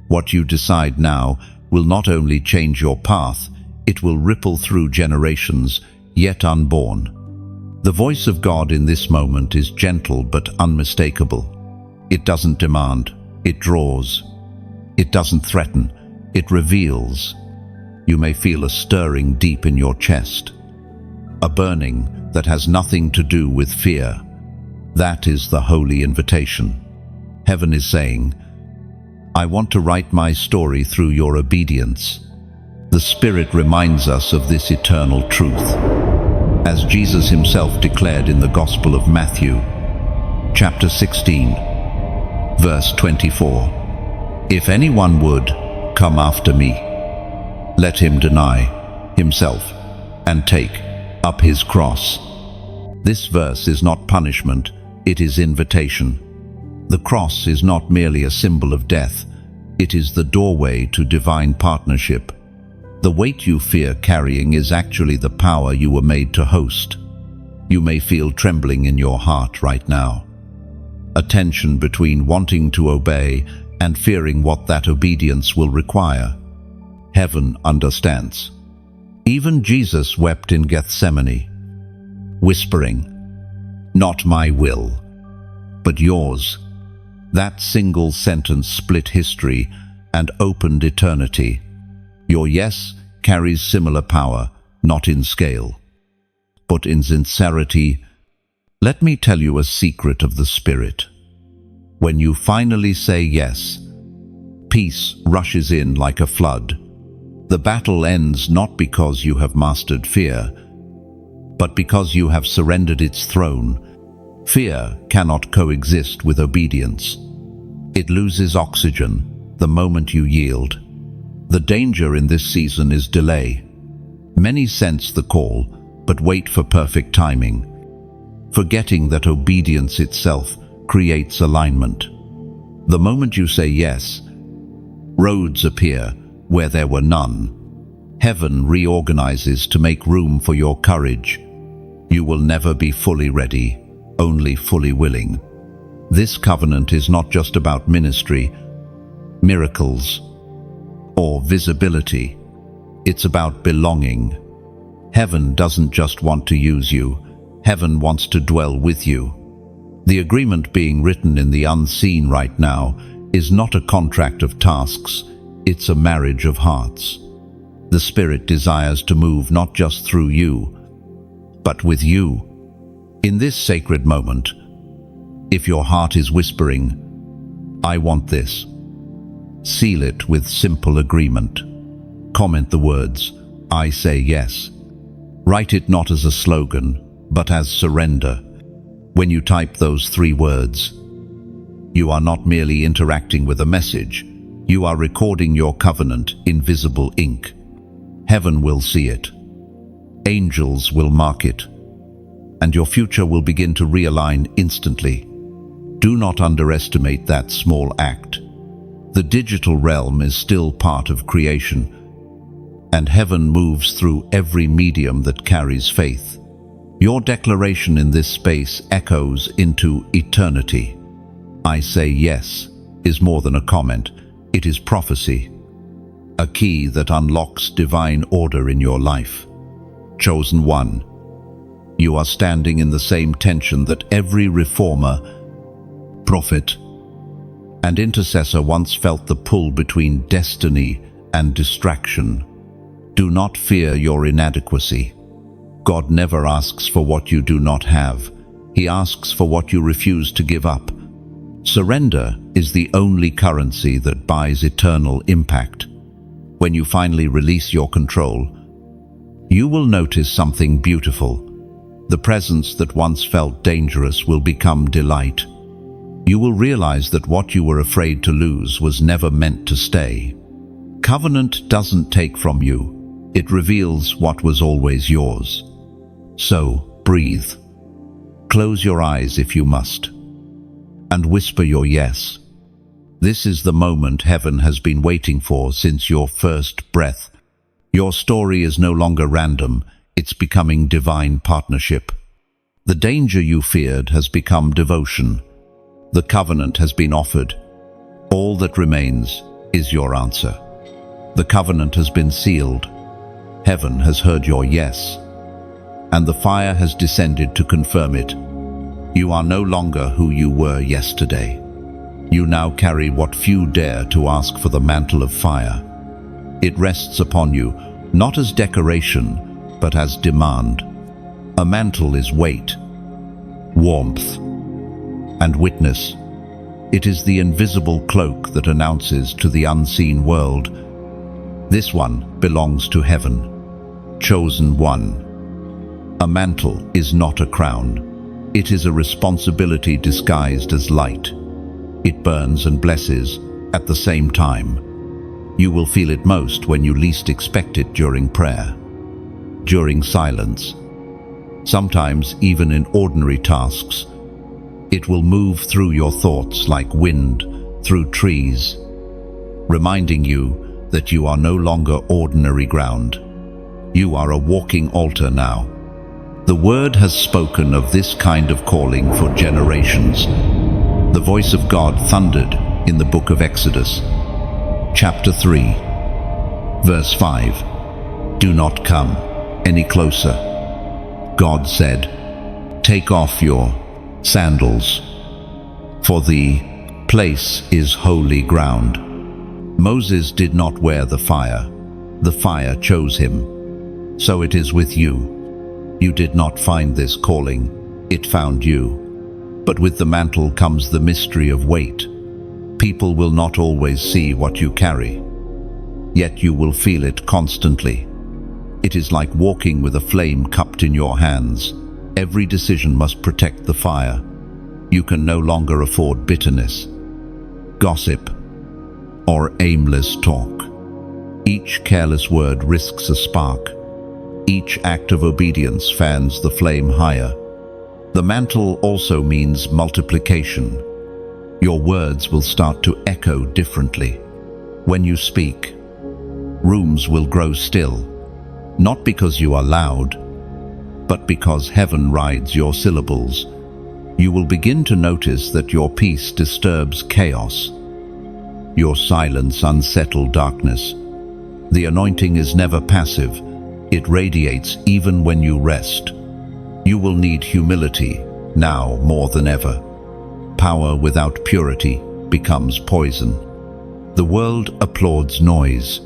What you decide now will not only change your path, it will ripple through generations yet unborn. The voice of God in this moment is gentle but unmistakable. It doesn't demand, it draws. It doesn't threaten, it reveals. You may feel a stirring deep in your chest, a burning that has nothing to do with fear. That is the holy invitation. Heaven is saying, I want to write my story through your obedience. The Spirit reminds us of this eternal truth, as Jesus himself declared in the Gospel of Matthew, chapter 16, verse 24. If anyone would come after me, let him deny himself and take up his cross. This verse is not punishment, it is invitation. The cross is not merely a symbol of death, it is the doorway to divine partnership. The weight you fear carrying is actually the power you were made to host. You may feel trembling in your heart right now, a tension between wanting to obey and fearing what that obedience will require. Heaven understands. Even Jesus wept in Gethsemane, whispering, "Not my will, but yours." That single sentence split history and opened eternity. Your yes carries similar power, not in scale, but in sincerity. Let me tell you a secret of the Spirit. When you finally say yes, peace rushes in like a flood. The battle ends not because you have mastered fear, but because you have surrendered its throne. Fear cannot coexist with obedience. It loses oxygen the moment you yield. The danger in this season is delay. Many sense the call, but wait for perfect timing, forgetting that obedience itself creates alignment. The moment you say yes, roads appear where there were none. Heaven reorganizes to make room for your courage. You will never be fully ready, only fully willing. This covenant is not just about ministry, miracles, or visibility. It's about belonging. Heaven doesn't just want to use you. Heaven wants to dwell with you. The agreement being written in the unseen right now is not a contract of tasks, it's a marriage of hearts. The Spirit desires to move not just through you, but with you. In this sacred moment, if your heart is whispering, "I want this," seal it with simple agreement. Comment the words, "I say yes." Write it not as a slogan, but as surrender. When you type those 3 words, you are not merely interacting with a message, you are recording your covenant in visible ink. Heaven will see it. Angels will mark it. And your future will begin to realign instantly. Do not underestimate that small act. The digital realm is still part of creation, and heaven moves through every medium that carries faith. Your declaration in this space echoes into eternity. "I say yes" is more than a comment, it is prophecy. A key that unlocks divine order in your life. Chosen one. You are standing in the same tension that every reformer, prophet, and intercessor once felt, the pull between destiny and distraction. Do not fear your inadequacy. God never asks for what you do not have. He asks for what you refuse to give up. Surrender is the only currency that buys eternal impact. When you finally release your control, you will notice something beautiful. The presence that once felt dangerous will become delight. You will realize that what you were afraid to lose was never meant to stay. Covenant doesn't take from you. It reveals what was always yours. So, breathe. Close your eyes if you must. And whisper your yes. This is the moment heaven has been waiting for since your first breath. Your story is no longer random, it's becoming divine partnership. The danger you feared has become devotion. The covenant has been offered. All that remains is your answer. The covenant has been sealed. Heaven has heard your yes, and the fire has descended to confirm it. You are no longer who you were yesterday. You now carry what few dare to ask for, the mantle of fire. It rests upon you, not as decoration, but as demand. A mantle is weight, warmth, and witness. It is the invisible cloak that announces to the unseen world, "This one belongs to heaven." Chosen one. A mantle is not a crown. It is a responsibility disguised as light. It burns and blesses at the same time. You will feel it most when you least expect it, during prayer, during silence, sometimes even in ordinary tasks. It will move through your thoughts like wind through trees, reminding you that you are no longer ordinary ground. You are a walking altar now. The Word has spoken of this kind of calling for generations. The voice of God thundered in the book of Exodus, chapter 3, verse 5. "Do not come any closer." God said, "Take off your sandals, for the place is holy ground." Moses did not wear the fire chose him. So it is with you. You did not find this calling, it found you. But with the mantle comes the mystery of weight. People will not always see what you carry, yet you will feel it constantly. It is like walking with a flame cupped in your hands. Every decision must protect the fire. You can no longer afford bitterness, gossip, or aimless talk. Each careless word risks a spark. Each act of obedience fans the flame higher. The mantle also means multiplication. Your words will start to echo differently. When you speak, rooms will grow still, not because you are loud, but because heaven rides your syllables. You will begin to notice that your peace disturbs chaos, your silence unsettle darkness, The anointing is never passive. It radiates even when you rest. You will need humility, now more than ever. Power without purity becomes poison. The world applauds noise,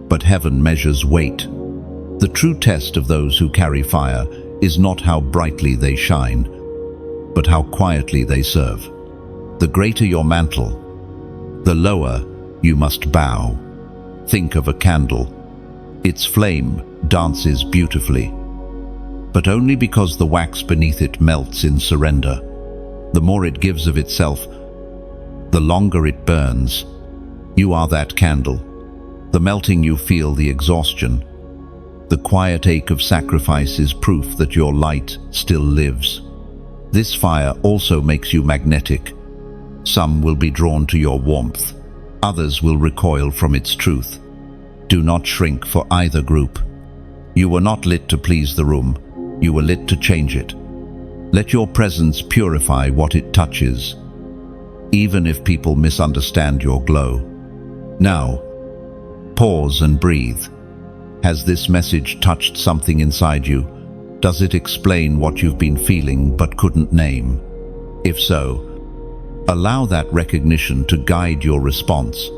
but heaven measures weight. The true test of those who carry fire is not how brightly they shine, but how quietly they serve. The greater your mantle, the lower you must bow. Think of a candle. Its flame dances beautifully, but only because the wax beneath it melts in surrender. The more it gives of itself, the longer it burns. You are that candle. The melting you feel, the exhaustion, the quiet ache of sacrifice is proof that your light still lives. This fire also makes you magnetic. Some will be drawn to your warmth. Others will recoil from its truth. Do not shrink for either group. You were not lit to please the room. You were lit to change it. Let your presence purify what it touches, even if people misunderstand your glow. Now, pause and breathe. Has this message touched something inside you? Does it explain what you've been feeling but couldn't name? If so, allow that recognition to guide your response.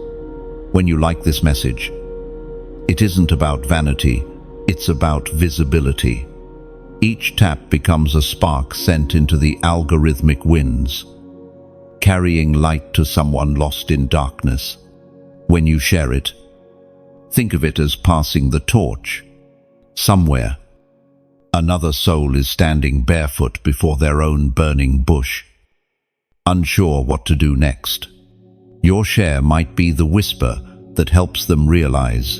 When you like this message, it isn't about vanity, it's about visibility. Each tap becomes a spark sent into the algorithmic winds, carrying light to someone lost in darkness. When you share it, think of it as passing the torch. Somewhere, another soul is standing barefoot before their own burning bush, unsure what to do next. Your share might be the whisper that helps them realize,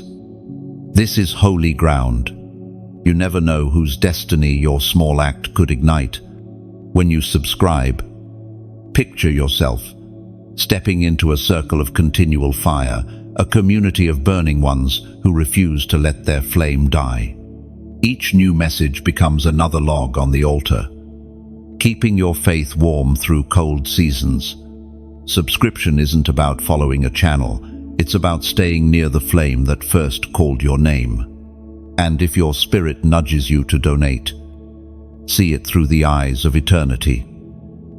this is holy ground. You never know whose destiny your small act could ignite. When you subscribe, picture yourself stepping into a circle of continual fire, a community of burning ones who refuse to let their flame die. Each new message becomes another log on the altar, keeping your faith warm through cold seasons. Subscription isn't about following a channel, it's about staying near the flame that first called your name. And if your spirit nudges you to donate, see it through the eyes of eternity.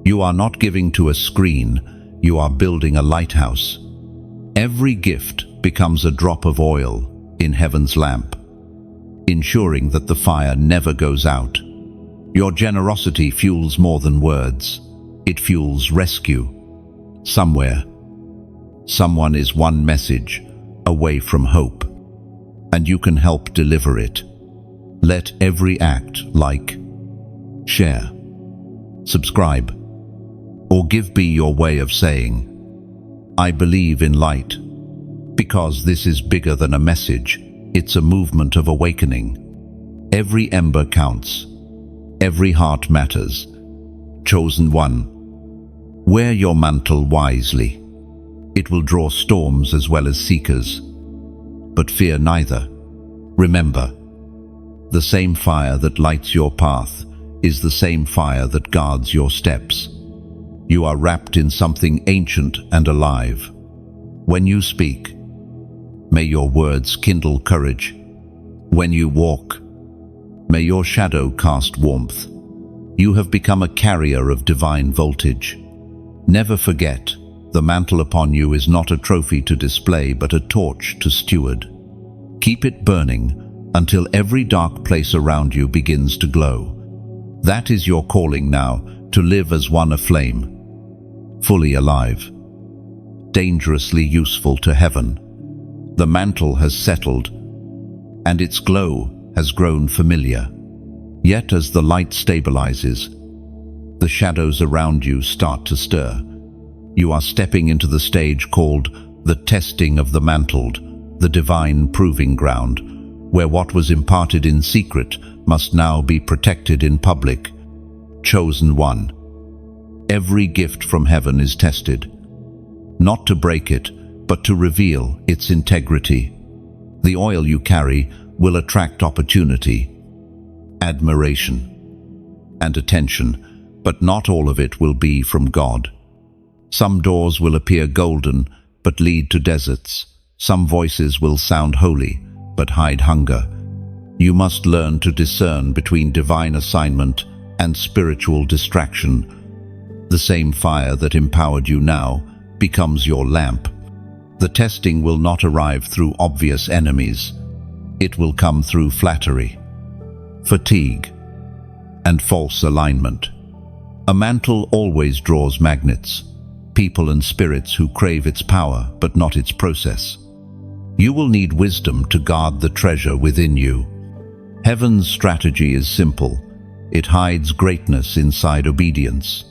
You are not giving to a screen, you are building a lighthouse. Every gift becomes a drop of oil in heaven's lamp, ensuring that the fire never goes out. Your generosity fuels more than words. It fuels rescue. Somewhere, someone is one message away from hope, and you can help deliver it. Let every act, like, share, subscribe, or give be your way of saying, I believe in light, because this is bigger than a message, it's a movement of awakening. Every ember counts, every heart matters. Chosen one, wear your mantle wisely. It will draw storms as well as seekers, but fear neither. Remember, the same fire that lights your path is the same fire that guards your steps. You are wrapped in something ancient and alive. When you speak, may your words kindle courage. When you walk, may your shadow cast warmth. You have become a carrier of divine voltage. Never forget, the mantle upon you is not a trophy to display, but a torch to steward. Keep it burning until every dark place around you begins to glow. That is your calling now, to live as one aflame, fully alive, dangerously useful to heaven. The mantle has settled, and its glow has grown familiar. Yet as the light stabilizes, the shadows around you start to stir. You are stepping into the stage called the testing of the mantled, the divine proving ground, where what was imparted in secret must now be protected in public. Chosen one. Every gift from heaven is tested, not to break it, but to reveal its integrity. The oil you carry will attract opportunity, admiration, and attention, but not all of it will be from God. Some doors will appear golden, but lead to deserts. Some voices will sound holy, but hide hunger. You must learn to discern between divine assignment and spiritual distraction. The same fire that empowered you now becomes your lamp. The testing will not arrive through obvious enemies. It will come through flattery, fatigue, and false alignment. A mantle always draws magnets, people and spirits who crave its power but not its process. You will need wisdom to guard the treasure within you. Heaven's strategy is simple. It hides greatness inside obedience.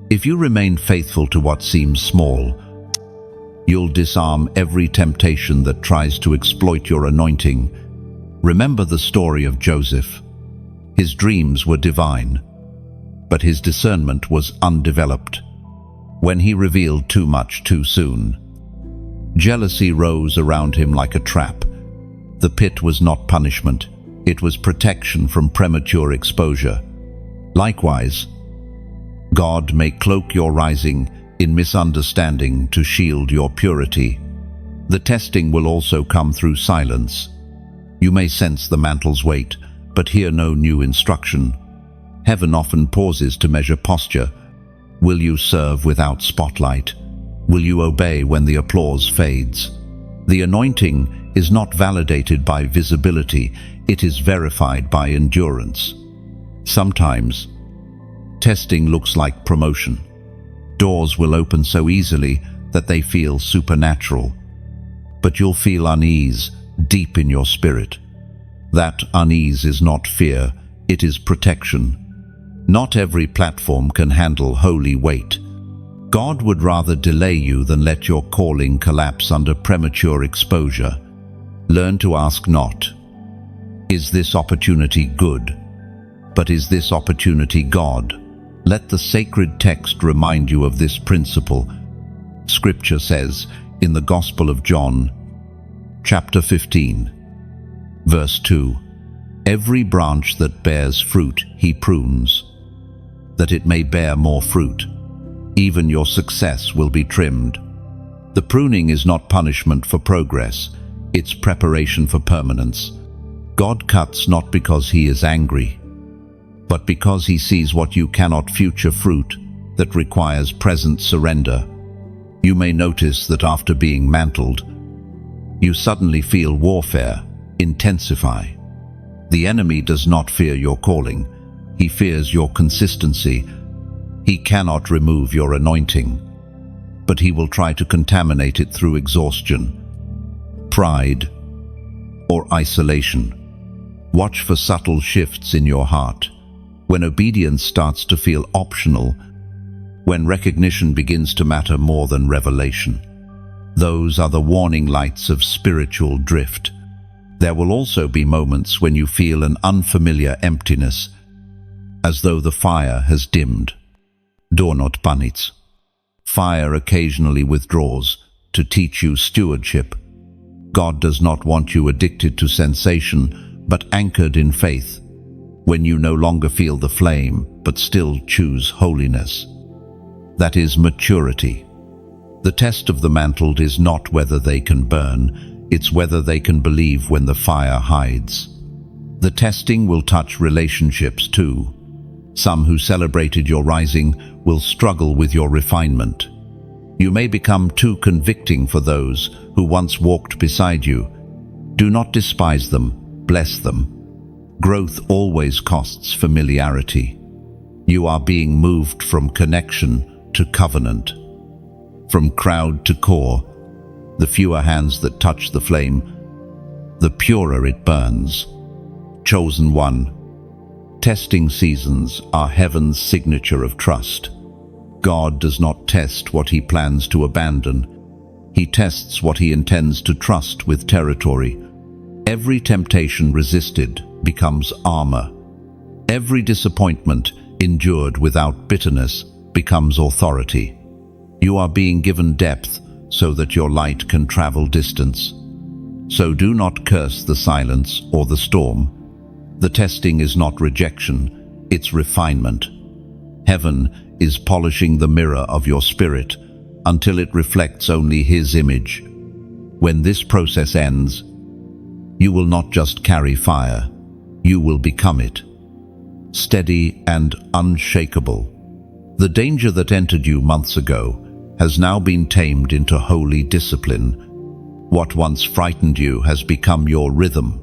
If you remain faithful to what seems small, you'll disarm every temptation that tries to exploit your anointing. Remember the story of Joseph. His dreams were divine, but his discernment was undeveloped. When he revealed too much too soon, jealousy rose around him like a trap. The pit was not punishment, it was protection from premature exposure. Likewise, God may cloak your rising in misunderstanding to shield your purity. The testing will also come through silence. You may sense the mantle's weight, but hear no new instruction. Heaven often pauses to measure posture. Will you serve without spotlight? Will you obey when the applause fades? The anointing is not validated by visibility, it is verified by endurance. Sometimes, testing looks like promotion. Doors will open so easily that they feel supernatural, but you'll feel unease deep in your spirit. That unease is not fear, it is protection. Not every platform can handle holy weight. God would rather delay you than let your calling collapse under premature exposure. Learn to ask not, is this opportunity good? But is this opportunity God? Let the sacred text remind you of this principle. Scripture says in the Gospel of John, chapter 15, verse 2, "Every branch that bears fruit he prunes, that it may bear more fruit. Even your success will be trimmed." The pruning is not punishment for progress, it's preparation for permanence. God cuts not because he is angry, but because he sees what you cannot future fruit that requires present surrender. You may notice that after being mantled, you suddenly feel warfare intensify. The enemy does not fear your calling, he fears your consistency. He cannot remove your anointing, but he will try to contaminate it through exhaustion, pride, or isolation. Watch for subtle shifts in your heart. When obedience starts to feel optional, when recognition begins to matter more than revelation. Those are the warning lights of spiritual drift. There will also be moments when you feel an unfamiliar emptiness, as though the fire has dimmed. Do not panic. Fire occasionally withdraws to teach you stewardship. God does not want you addicted to sensation, but anchored in faith, when you no longer feel the flame, but still choose holiness. That is maturity. The test of the mantled is not whether they can burn, it's whether they can believe when the fire hides. The testing will touch relationships too. Some who celebrated your rising will struggle with your refinement. You may become too convicting for those who once walked beside you. Do not despise them, bless them. Growth always costs familiarity. You are being moved from connection to covenant, from crowd to core. The fewer hands that touch the flame, the purer it burns. Chosen one. Testing seasons are heaven's signature of trust. God does not test what he plans to abandon. He tests what he intends to trust with territory. Every temptation resisted becomes armor. Every disappointment endured without bitterness becomes authority. You are being given depth so that your light can travel distance. So do not curse the silence or the storm. The testing is not rejection, it's refinement. Heaven is polishing the mirror of your spirit until it reflects only his image. When this process ends, you will not just carry fire, you will become it, steady and unshakable. The danger that entered you months ago has now been tamed into holy discipline. What once frightened you has become your rhythm.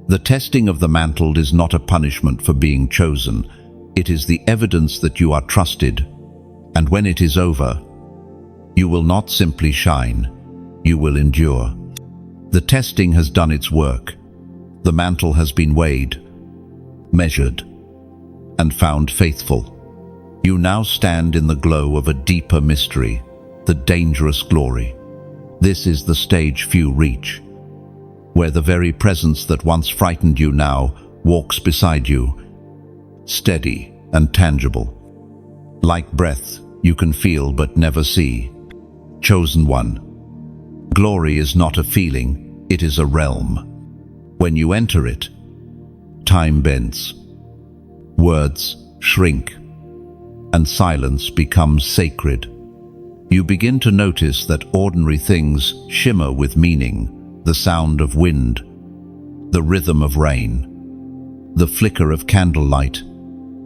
The testing of the mantle is not a punishment for being chosen. It is the evidence that you are trusted. And when it is over, you will not simply shine, you will endure. The testing has done its work. The mantle has been weighed, measured, and found faithful. You now stand in the glow of a deeper mystery, the dangerous glory. This is the stage few reach, where the very presence that once frightened you now walks beside you, steady and tangible. Like breath, you can feel but never see. Chosen one. Glory is not a feeling, it is a realm. When you enter it, time bends, words shrink, and silence becomes sacred. You begin to notice that ordinary things shimmer with meaning, the sound of wind, the rhythm of rain, the flicker of candlelight.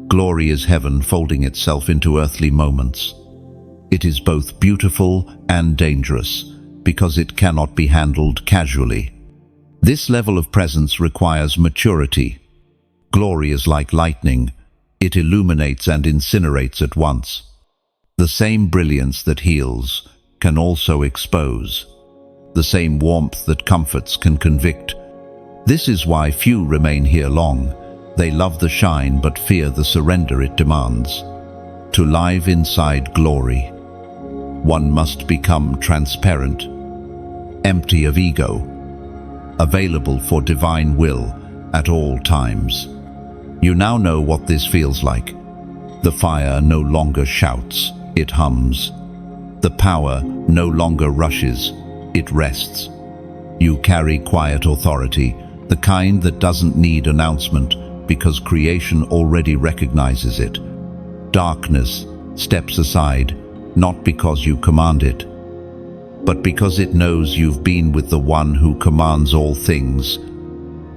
Glory is heaven folding itself into earthly moments. It is both beautiful and dangerous, because it cannot be handled casually. This level of presence requires maturity. Glory is like lightning. It illuminates and incinerates at once. The same brilliance that heals can also expose. The same warmth that comforts can convict. This is why few remain here long. They love the shine but fear the surrender it demands. To live inside glory, one must become transparent, empty of ego, available for divine will at all times. You now know what this feels like. The fire no longer shouts, it hums. The power no longer rushes, it rests. You carry quiet authority, the kind that doesn't need announcement because creation already recognizes it. Darkness steps aside, not because you command it, but because it knows you've been with the one who commands all things.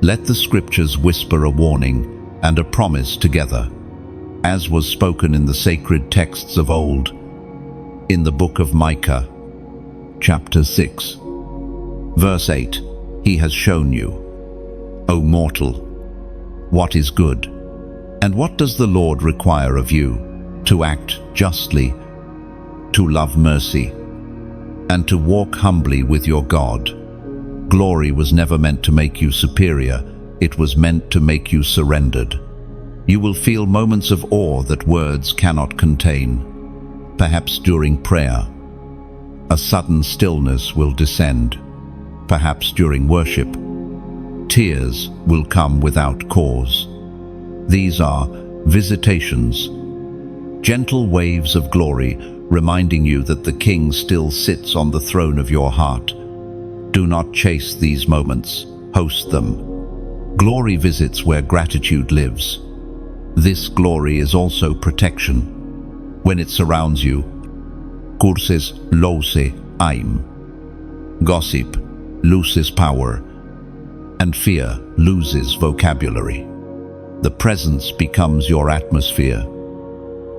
Let the scriptures whisper a warning and a promise together, as was spoken in the sacred texts of old. In the book of Micah, chapter 6, verse 8, He has shown you, O mortal, what is good, and what does the Lord require of you? To act justly, to love mercy, and to walk humbly with your God. Glory was never meant to make you superior, it was meant to make you surrendered. You will feel moments of awe that words cannot contain. Perhaps during prayer, a sudden stillness will descend. Perhaps during worship, tears will come without cause. These are visitations, gentle waves of glory reminding you that the King still sits on the throne of your heart. Do not chase these moments, host them. Glory visits where gratitude lives. This glory is also protection. When it surrounds you, curses lose aim. Gossip loses power, and fear loses vocabulary. The presence becomes your atmosphere,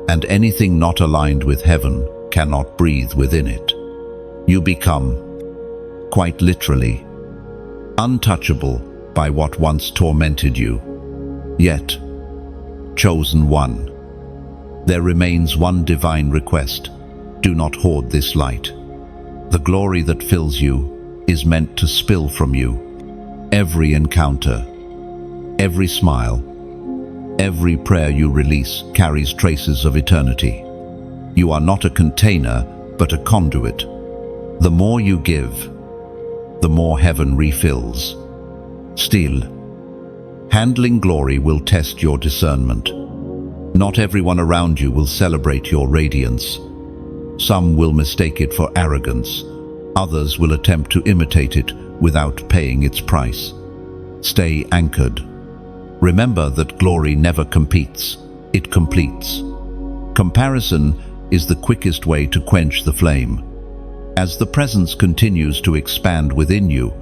and anything not aligned with heaven cannot breathe within it. You become, quite literally, untouchable by what once tormented you. Yet, chosen one, there remains one divine request. Do not hoard this light. The glory that fills you is meant to spill from you. Every encounter, every smile, every prayer you release carries traces of eternity. You are not a container, but a conduit. The more you give, the more heaven refills. Still, handling glory will test your discernment. Not everyone around you will celebrate your radiance. Some will mistake it for arrogance. Others will attempt to imitate it without paying its price. Stay anchored. Remember that glory never competes, it completes. Comparison is the quickest way to quench the flame. As the presence continues to expand within you,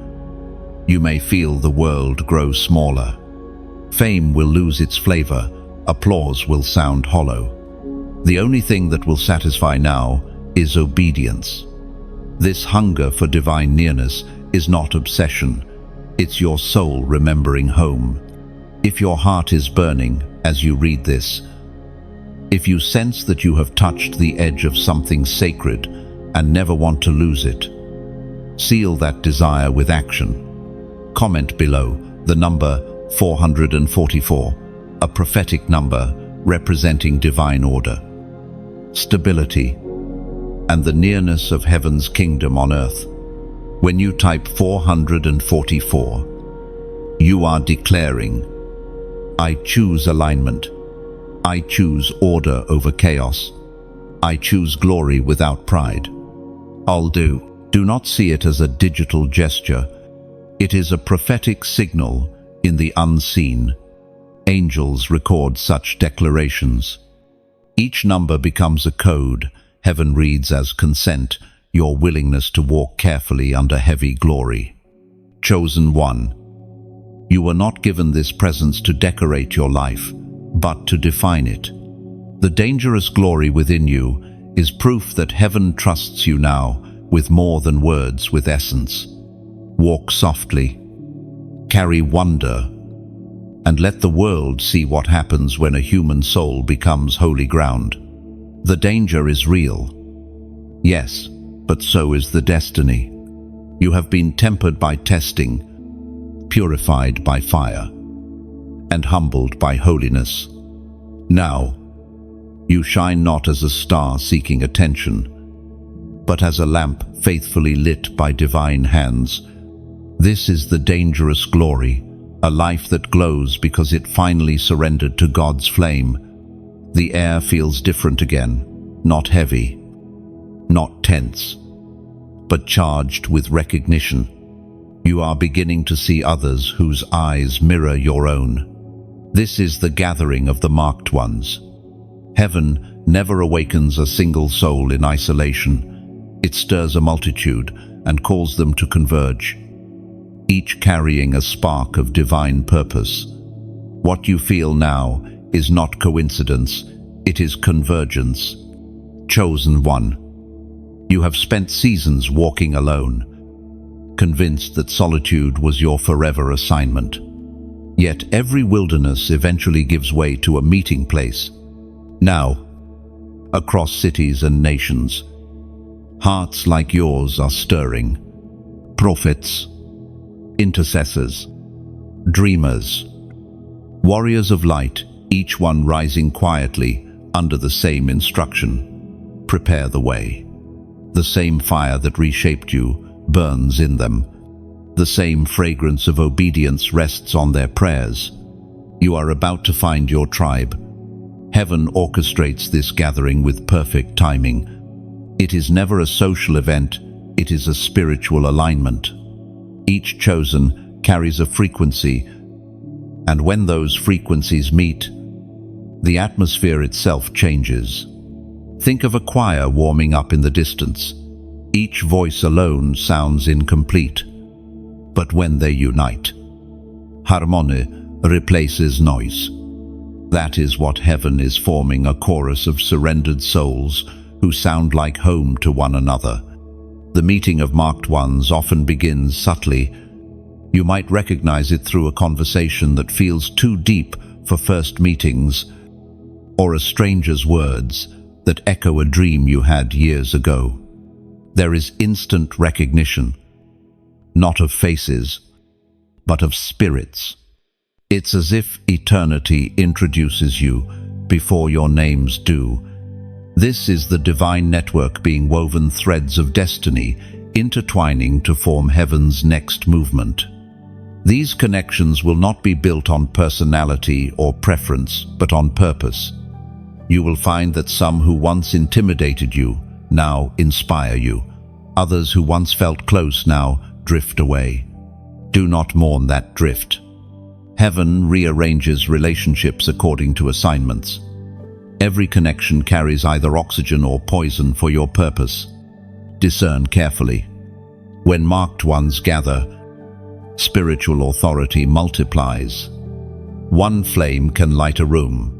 you may feel the world grow smaller. Fame will lose its flavor, applause will sound hollow. The only thing that will satisfy now is obedience. This hunger for divine nearness is not obsession, it's your soul remembering home. If your heart is burning as you read this, if you sense that you have touched the edge of something sacred and never want to lose it, seal that desire with action. Comment below the number 444, a prophetic number representing divine order, stability, and the nearness of heaven's kingdom on earth. When you type 444, you are declaring, I choose alignment. I choose order over chaos. I choose glory without pride. Do not see it as a digital gesture. It is a prophetic signal in the unseen. Angels record such declarations. Each number becomes a code. Heaven reads as consent, your willingness to walk carefully under heavy glory. Chosen one. You were not given this presence to decorate your life, but to define it. The dangerous glory within you is proof that heaven trusts you now with more than words, with essence. Walk softly, carry wonder, and let the world see what happens when a human soul becomes holy ground. The danger is real. Yes, but so is the destiny. You have been tempered by testing, purified by fire, and humbled by holiness. Now, you shine not as a star seeking attention, but as a lamp faithfully lit by divine hands. This is the dangerous glory, a life that glows because it finally surrendered to God's flame. The air feels different again, not heavy, not tense, but charged with recognition. You are beginning to see others whose eyes mirror your own. This is the gathering of the marked ones. Heaven never awakens a single soul in isolation. It stirs a multitude and calls them to converge, each carrying a spark of divine purpose. What you feel now is not coincidence, it is convergence. Chosen one. You have spent seasons walking alone, convinced that solitude was your forever assignment. Yet every wilderness eventually gives way to a meeting place. Now, across cities and nations, hearts like yours are stirring. Prophets, intercessors, dreamers, warriors of light, each one rising quietly under the same instruction. Prepare the way. The same fire that reshaped you burns in them. The same fragrance of obedience rests on their prayers. You are about to find your tribe. Heaven orchestrates this gathering with perfect timing. It is never a social event, it is a spiritual alignment. Each chosen carries a frequency, and when those frequencies meet, the atmosphere itself changes. Think of a choir warming up in the distance. Each voice alone sounds incomplete, but when they unite, harmony replaces noise. That is what heaven is forming, a chorus of surrendered souls who sound like home to one another. The meeting of marked ones often begins subtly. You might recognize it through a conversation that feels too deep for first meetings, or a stranger's words that echo a dream you had years ago. There is instant recognition, not of faces, but of spirits. It's as if eternity introduces you before your names do. This is the divine network being woven, threads of destiny intertwining to form heaven's next movement. These connections will not be built on personality or preference, but on purpose. You will find that some who once intimidated you now inspire you. Others who once felt close now drift away. Do not mourn that drift. Heaven rearranges relationships according to assignments. Every connection carries either oxygen or poison for your purpose. Discern carefully. When marked ones gather, spiritual authority multiplies. One flame can light a room,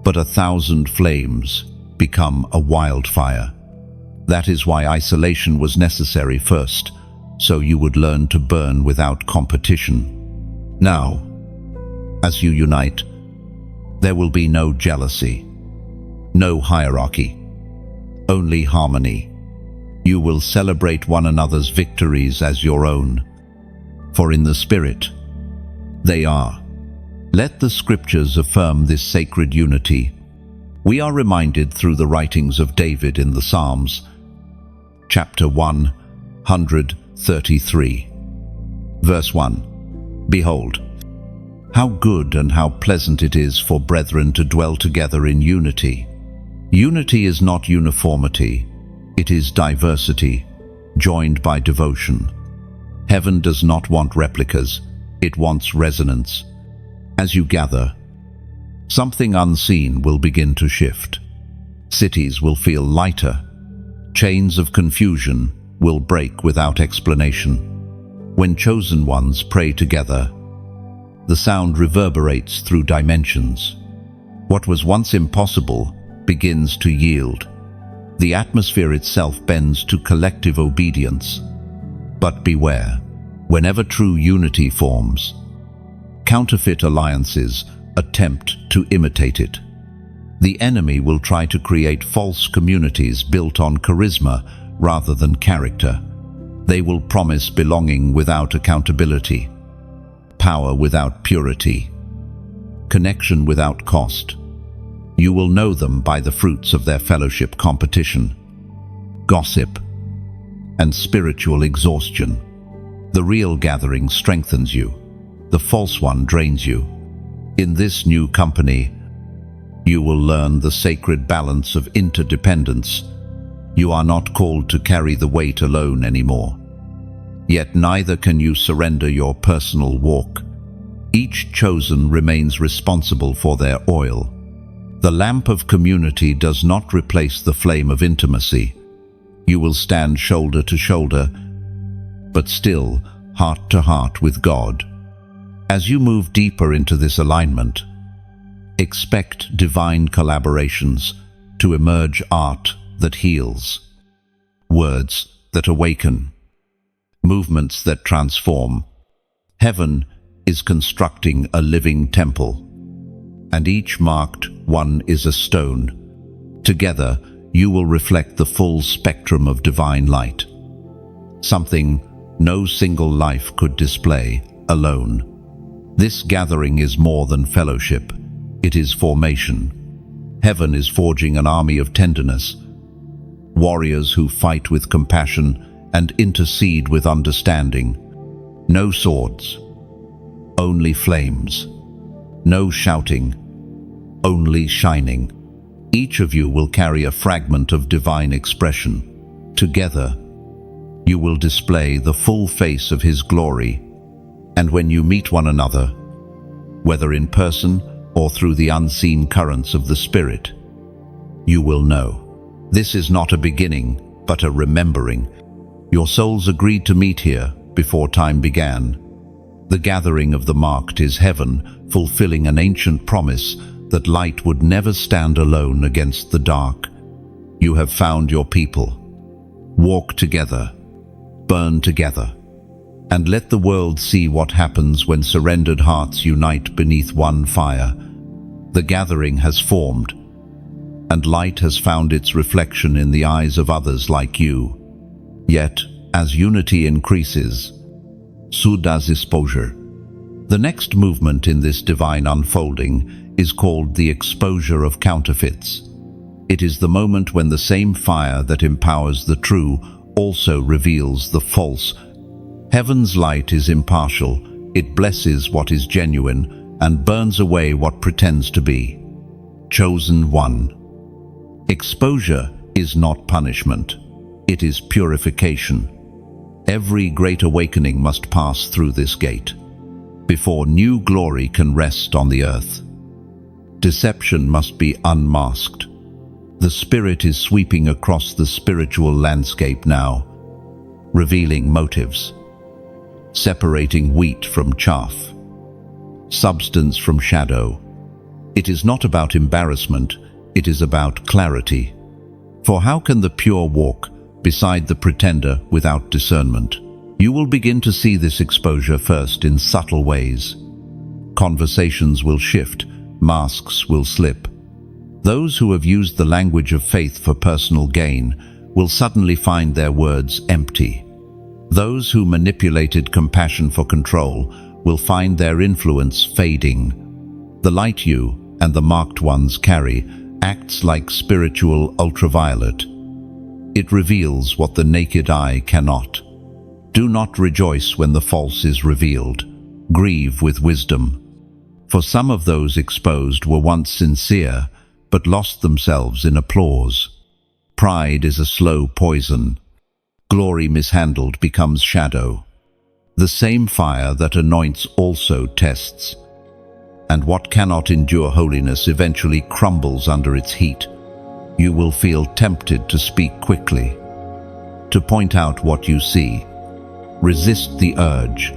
but 1,000 flames become a wildfire. That is why isolation was necessary first, so you would learn to burn without competition. Now, as you unite, there will be no jealousy, no hierarchy, only harmony. You will celebrate one another's victories as your own, for in the Spirit, they are. Let the scriptures affirm this sacred unity. We are reminded through the writings of David in the Psalms, chapter 133, verse 1. Behold, how good and how pleasant it is for brethren to dwell together in unity. Unity is not uniformity, it is diversity, joined by devotion. Heaven does not want replicas, it wants resonance. As you gather, something unseen will begin to shift. Cities will feel lighter. Chains of confusion will break without explanation. When chosen ones pray together, the sound reverberates through dimensions. What was once impossible begins to yield. The atmosphere itself bends to collective obedience. But beware, whenever true unity forms, counterfeit alliances attempt to imitate it. The enemy will try to create false communities built on charisma rather than character. They will promise belonging without accountability, power without purity, connection without cost. You will know them by the fruits of their fellowship competition, gossip, and spiritual exhaustion. The real gathering strengthens you. The false one drains you. In this new company, you will learn the sacred balance of interdependence. You are not called to carry the weight alone anymore. Yet neither can you surrender your personal walk. Each chosen remains responsible for their oil. The lamp of community does not replace the flame of intimacy. You will stand shoulder to shoulder, but still heart to heart with God. As you move deeper into this alignment, expect divine collaborations to emerge, art that heals, words that awaken, movements that transform. Heaven is constructing a living temple, and each marked one is a stone. Together, you will reflect the full spectrum of divine light, something no single life could display alone. This gathering is more than fellowship, it is formation. Heaven is forging an army of tenderness, warriors who fight with compassion and intercede with understanding. No swords, only flames. No shouting, only shining. Each of you will carry a fragment of divine expression. Together, you will display the full face of His glory. And when you meet one another, whether in person or through the unseen currents of the Spirit, you will know. This is not a beginning, but a remembering. Your souls agreed to meet here before time began. The gathering of the marked is heaven, fulfilling an ancient promise that light would never stand alone against the dark. You have found your people. Walk together, burn together, and let the world see what happens when surrendered hearts unite beneath one fire. The gathering has formed, and light has found its reflection in the eyes of others like you. Yet, as unity increases, so does exposure. The next movement in this divine unfolding is called the exposure of counterfeits. It is the moment when the same fire that empowers the true also reveals the false. Heaven's light is impartial, it blesses what is genuine and burns away what pretends to be. Chosen one. Exposure is not punishment, it is purification. Every great awakening must pass through this gate before new glory can rest on the earth. Deception must be unmasked. The Spirit is sweeping across the spiritual landscape now, revealing motives, separating wheat from chaff, substance from shadow. It is not about embarrassment, it is about clarity. For how can the pure walk beside the pretender without discernment? You will begin to see this exposure first in subtle ways. Conversations will shift, masks will slip. Those who have used the language of faith for personal gain will suddenly find their words empty. Those who manipulated compassion for control will find their influence fading. The light you and the marked ones carry acts like spiritual ultraviolet. It reveals what the naked eye cannot. Do not rejoice when the false is revealed. Grieve with wisdom. For some of those exposed were once sincere, but lost themselves in applause. Pride is a slow poison. Glory mishandled becomes shadow. The same fire that anoints also tests. And what cannot endure holiness eventually crumbles under its heat. You will feel tempted to speak quickly, to point out what you see. Resist the urge.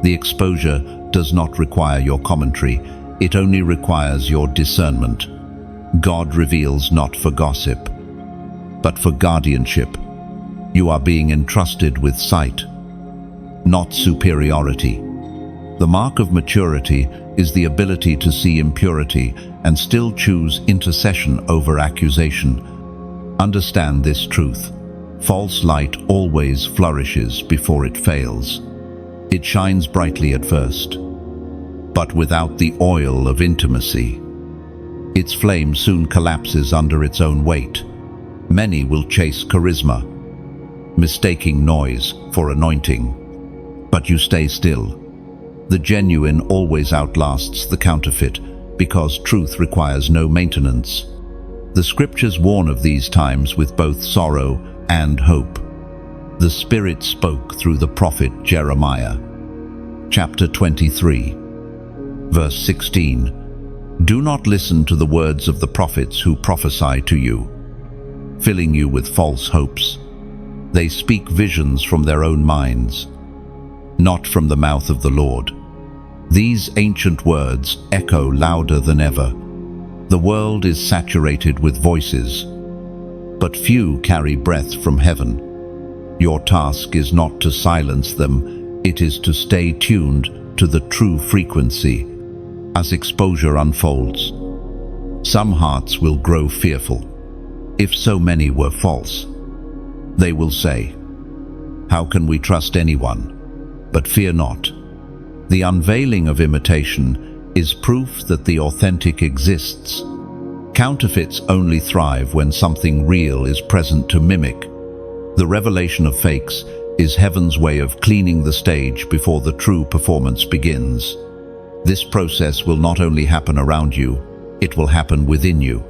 The exposure does not require your commentary, it only requires your discernment. God reveals not for gossip, but for guardianship. You are being entrusted with sight, not superiority. The mark of maturity is the ability to see impurity and still choose intercession over accusation. Understand this truth. False light always flourishes before it fails. It shines brightly at first, but without the oil of intimacy, its flame soon collapses under its own weight. Many will chase charisma, mistaking noise for anointing. But you stay still. The genuine always outlasts the counterfeit, because truth requires no maintenance. The scriptures warn of these times with both sorrow and hope. The Spirit spoke through the prophet Jeremiah. Chapter 23, verse 16. Do not listen to the words of the prophets who prophesy to you, filling you with false hopes. They speak visions from their own minds, not from the mouth of the Lord. These ancient words echo louder than ever. The world is saturated with voices, but few carry breath from heaven. Your task is not to silence them, it is to stay tuned to the true frequency. As exposure unfolds, some hearts will grow fearful. If so many were false, they will say, "How can we trust anyone?" But fear not. The unveiling of imitation is proof that the authentic exists. Counterfeits only thrive when something real is present to mimic. The revelation of fakes is heaven's way of cleaning the stage before the true performance begins. This process will not only happen around you, it will happen within you.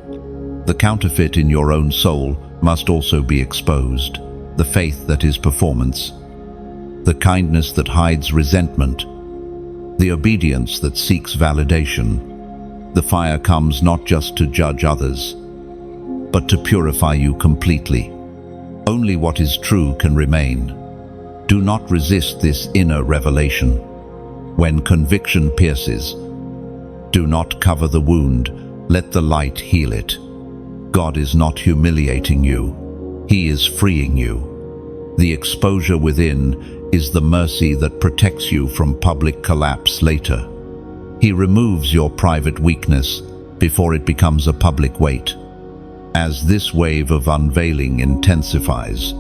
The counterfeit in your own soul must also be exposed. The faith that is performance, the kindness that hides resentment, the obedience that seeks validation. The fire comes not just to judge others, but to purify you completely. Only what is true can remain. Do not resist this inner revelation. When conviction pierces, do not cover the wound, let the light heal it. God is not humiliating you, He is freeing you. The exposure within is the mercy that protects you from public collapse later. He removes your private weakness before it becomes a public weight. As this wave of unveiling intensifies,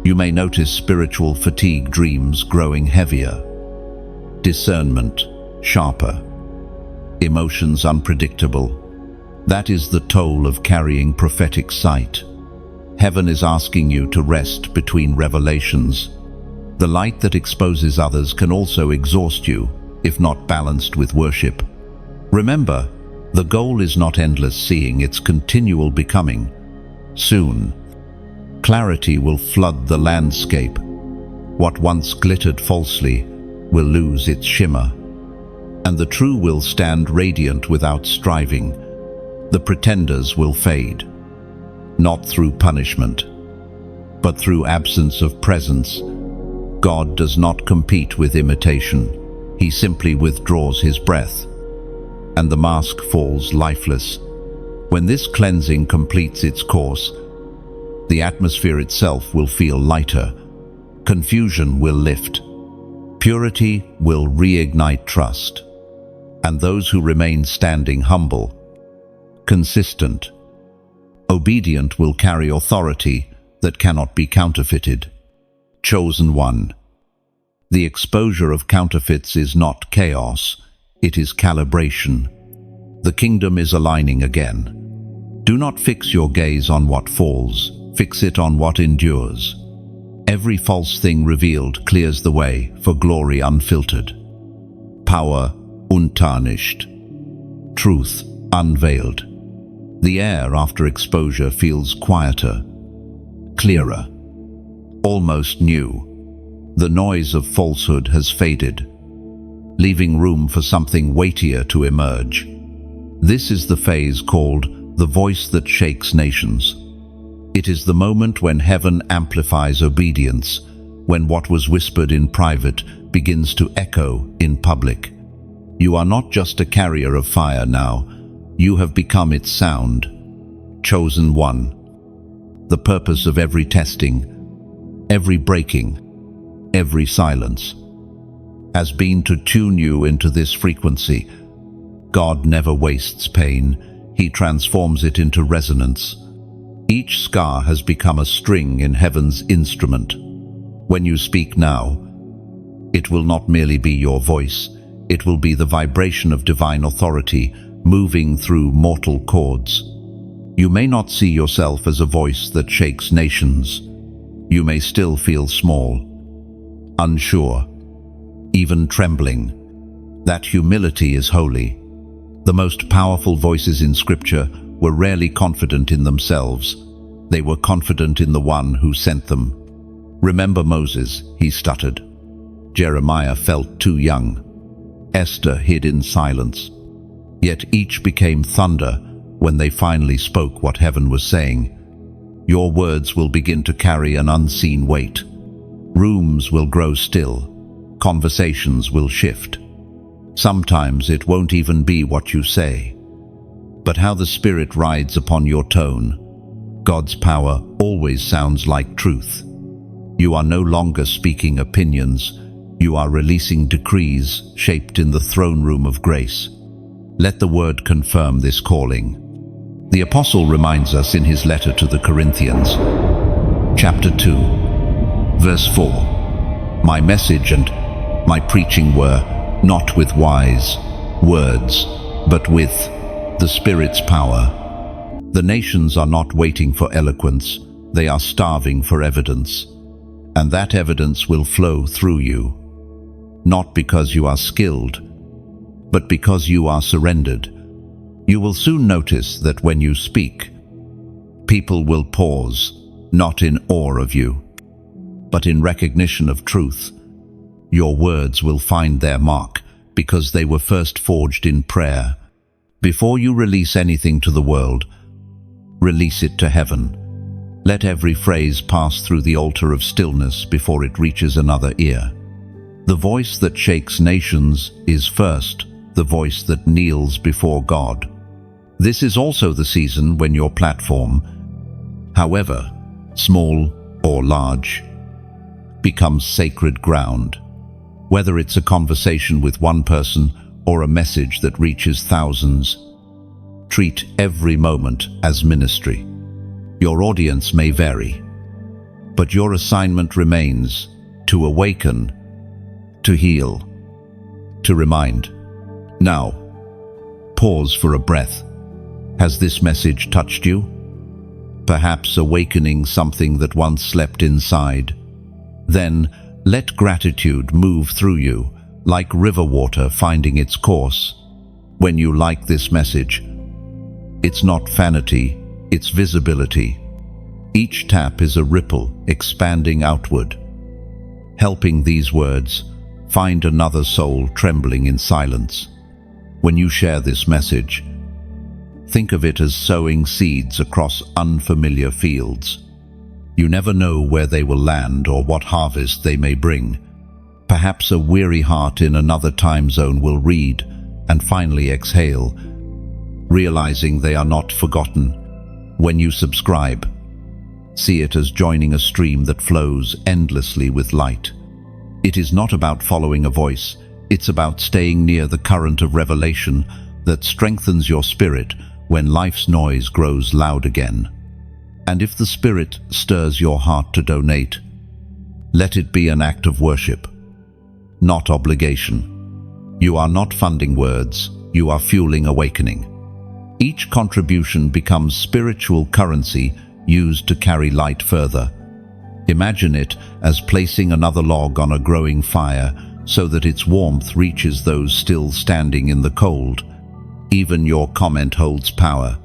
you may notice spiritual fatigue, dreams growing heavier, discernment sharper, emotions unpredictable. That is the toll of carrying prophetic sight. Heaven is asking you to rest between revelations. The light that exposes others can also exhaust you, if not balanced with worship. Remember, the goal is not endless seeing, it's continual becoming. Soon, clarity will flood the landscape. What once glittered falsely will lose its shimmer, and the true will stand radiant without striving. The pretenders will fade. not through punishment, but through absence of presence. God does not compete with imitation. He simply withdraws his breath, and the mask falls lifeless. When this cleansing completes its course, the atmosphere itself will feel lighter. Confusion will lift. Purity will reignite trust. And those who remain standing humble, consistent, obedient will carry authority that cannot be counterfeited. Chosen one. The exposure of counterfeits is not chaos, it is calibration. The kingdom is aligning again. Do not fix your gaze on what falls, fix it on what endures. Every false thing revealed clears the way for glory unfiltered. Power untarnished. Truth unveiled. The air after exposure feels quieter, clearer, almost new. The noise of falsehood has faded, leaving room for something weightier to emerge. This is the phase called the voice that shakes nations. It is the moment when heaven amplifies obedience, when what was whispered in private begins to echo in public. You are not just a carrier of fire now, you have become its sound. Chosen one. The purpose of every testing, every breaking, every silence, has been to tune you into this frequency. God never wastes pain, he transforms it into resonance. Each scar has become a string in heaven's instrument. When you speak now, it will not merely be your voice, it will be the vibration of divine authority moving through mortal chords. You may not see yourself as a voice that shakes nations. You may still feel small, unsure, even trembling. That humility is holy. The most powerful voices in Scripture were rarely confident in themselves. They were confident in the one who sent them. Remember Moses, he stuttered. Jeremiah felt too young. Esther hid in silence. Yet each became thunder when they finally spoke what heaven was saying. Your words will begin to carry an unseen weight. Rooms will grow still. Conversations will shift. Sometimes it won't even be what you say, but how the Spirit rides upon your tone. God's power always sounds like truth. You are no longer speaking opinions. You are releasing decrees shaped in the throne room of grace. Let the word confirm this calling. The apostle reminds us in his letter to the Corinthians, chapter 2, verse 4, My message and my preaching were not with wise words, but with the Spirit's power. The nations are not waiting for eloquence, they are starving for evidence. And that evidence will flow through you, not because you are skilled, but because you are surrendered. You will soon notice that when you speak, people will pause, not in awe of you, but in recognition of truth. Your words will find their mark because they were first forged in prayer. Before you release anything to the world, release it to heaven. Let every phrase pass through the altar of stillness before it reaches another ear. The voice that shakes nations is first the voice that kneels before God. This is also the season when your platform, however small or large, becomes sacred ground. Whether it's a conversation with one person or a message that reaches thousands, treat every moment as ministry. Your audience may vary, but your assignment remains to awaken, to heal, to remind. Now, pause for a breath. Has this message touched you? Perhaps awakening something that once slept inside. Then, let gratitude move through you, like river water finding its course. When you like this message, it's not vanity, it's visibility. Each tap is a ripple expanding outward, helping these words find another soul trembling in silence. When you share this message, Think of it as sowing seeds across unfamiliar fields. You never know where they will land or what harvest they may bring. Perhaps a weary heart in another time zone will read and finally exhale, realizing they are not forgotten. When you subscribe, see it as joining a stream that flows endlessly with light. It is not about following a voice, it's about staying near the current of revelation that strengthens your spirit when life's noise grows loud again. And if the Spirit stirs your heart to donate, let it be an act of worship, not obligation. You are not funding words, you are fueling awakening. Each contribution becomes spiritual currency used to carry light further. Imagine it as placing another log on a growing fire so that its warmth reaches those still standing in the cold. Even your comment holds power.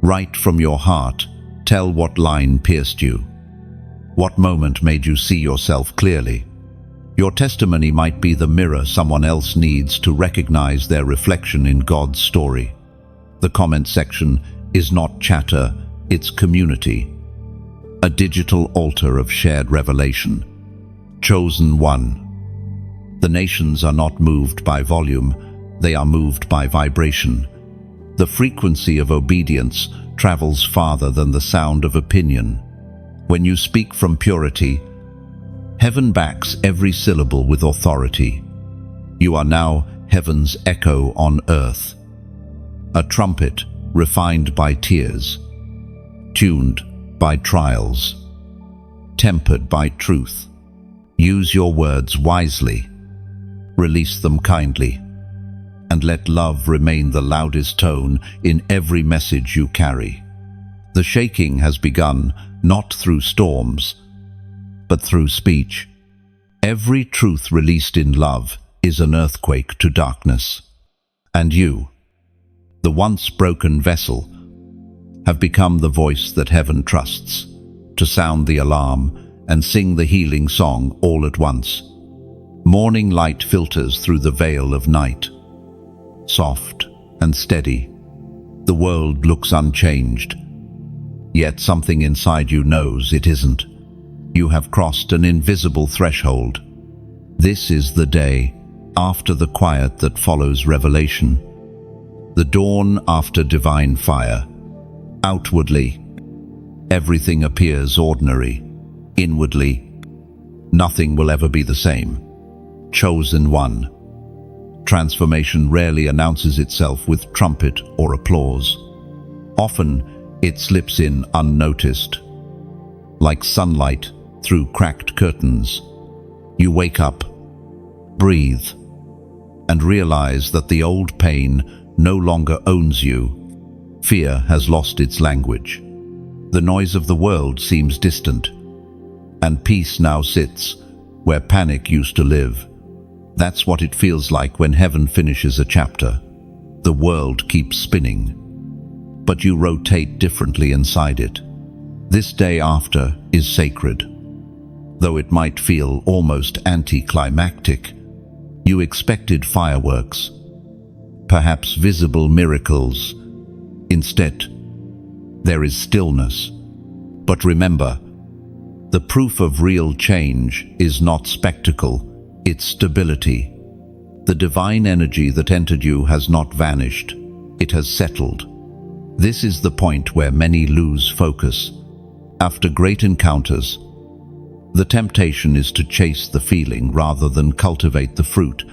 Write from your heart. Tell what line pierced you. What moment made you see yourself clearly? Your testimony might be the mirror someone else needs to recognize their reflection in God's story. The comment section is not chatter, it's community. A digital altar of shared revelation. Chosen one. The nations are not moved by volume, they are moved by vibration. The frequency of obedience travels farther than the sound of opinion. When you speak from purity, heaven backs every syllable with authority. You are now heaven's echo on earth. A trumpet refined by tears, tuned by trials, tempered by truth. Use your words wisely, release them kindly, and let love remain the loudest tone in every message you carry. The shaking has begun, not through storms, but through speech. Every truth released in love is an earthquake to darkness. And you, the once broken vessel, have become the voice that heaven trusts, to sound the alarm and sing the healing song all at once. Morning light filters through the veil of night. Soft and steady, the world looks unchanged. Yet something inside you knows it isn't. You have crossed an invisible threshold. This is the day after the quiet that follows revelation. The dawn after divine fire. Outwardly, everything appears ordinary. Inwardly, nothing will ever be the same. Chosen one. Transformation rarely announces itself with trumpet or applause. Often, it slips in unnoticed. Like sunlight through cracked curtains, you wake up, breathe, and realize that the old pain no longer owns you. Fear has lost its language. The noise of the world seems distant, and peace now sits where panic used to live. That's what it feels like when heaven finishes a chapter. The world keeps spinning, but you rotate differently inside it. This day after is sacred. Though it might feel almost anticlimactic, you expected fireworks, perhaps visible miracles. Instead, there is stillness. But remember, the proof of real change is not spectacle, it's stability. The divine energy that entered you has not vanished, it has settled. This is the point where many lose focus. After great encounters, the temptation is to chase the feeling rather than cultivate the fruit.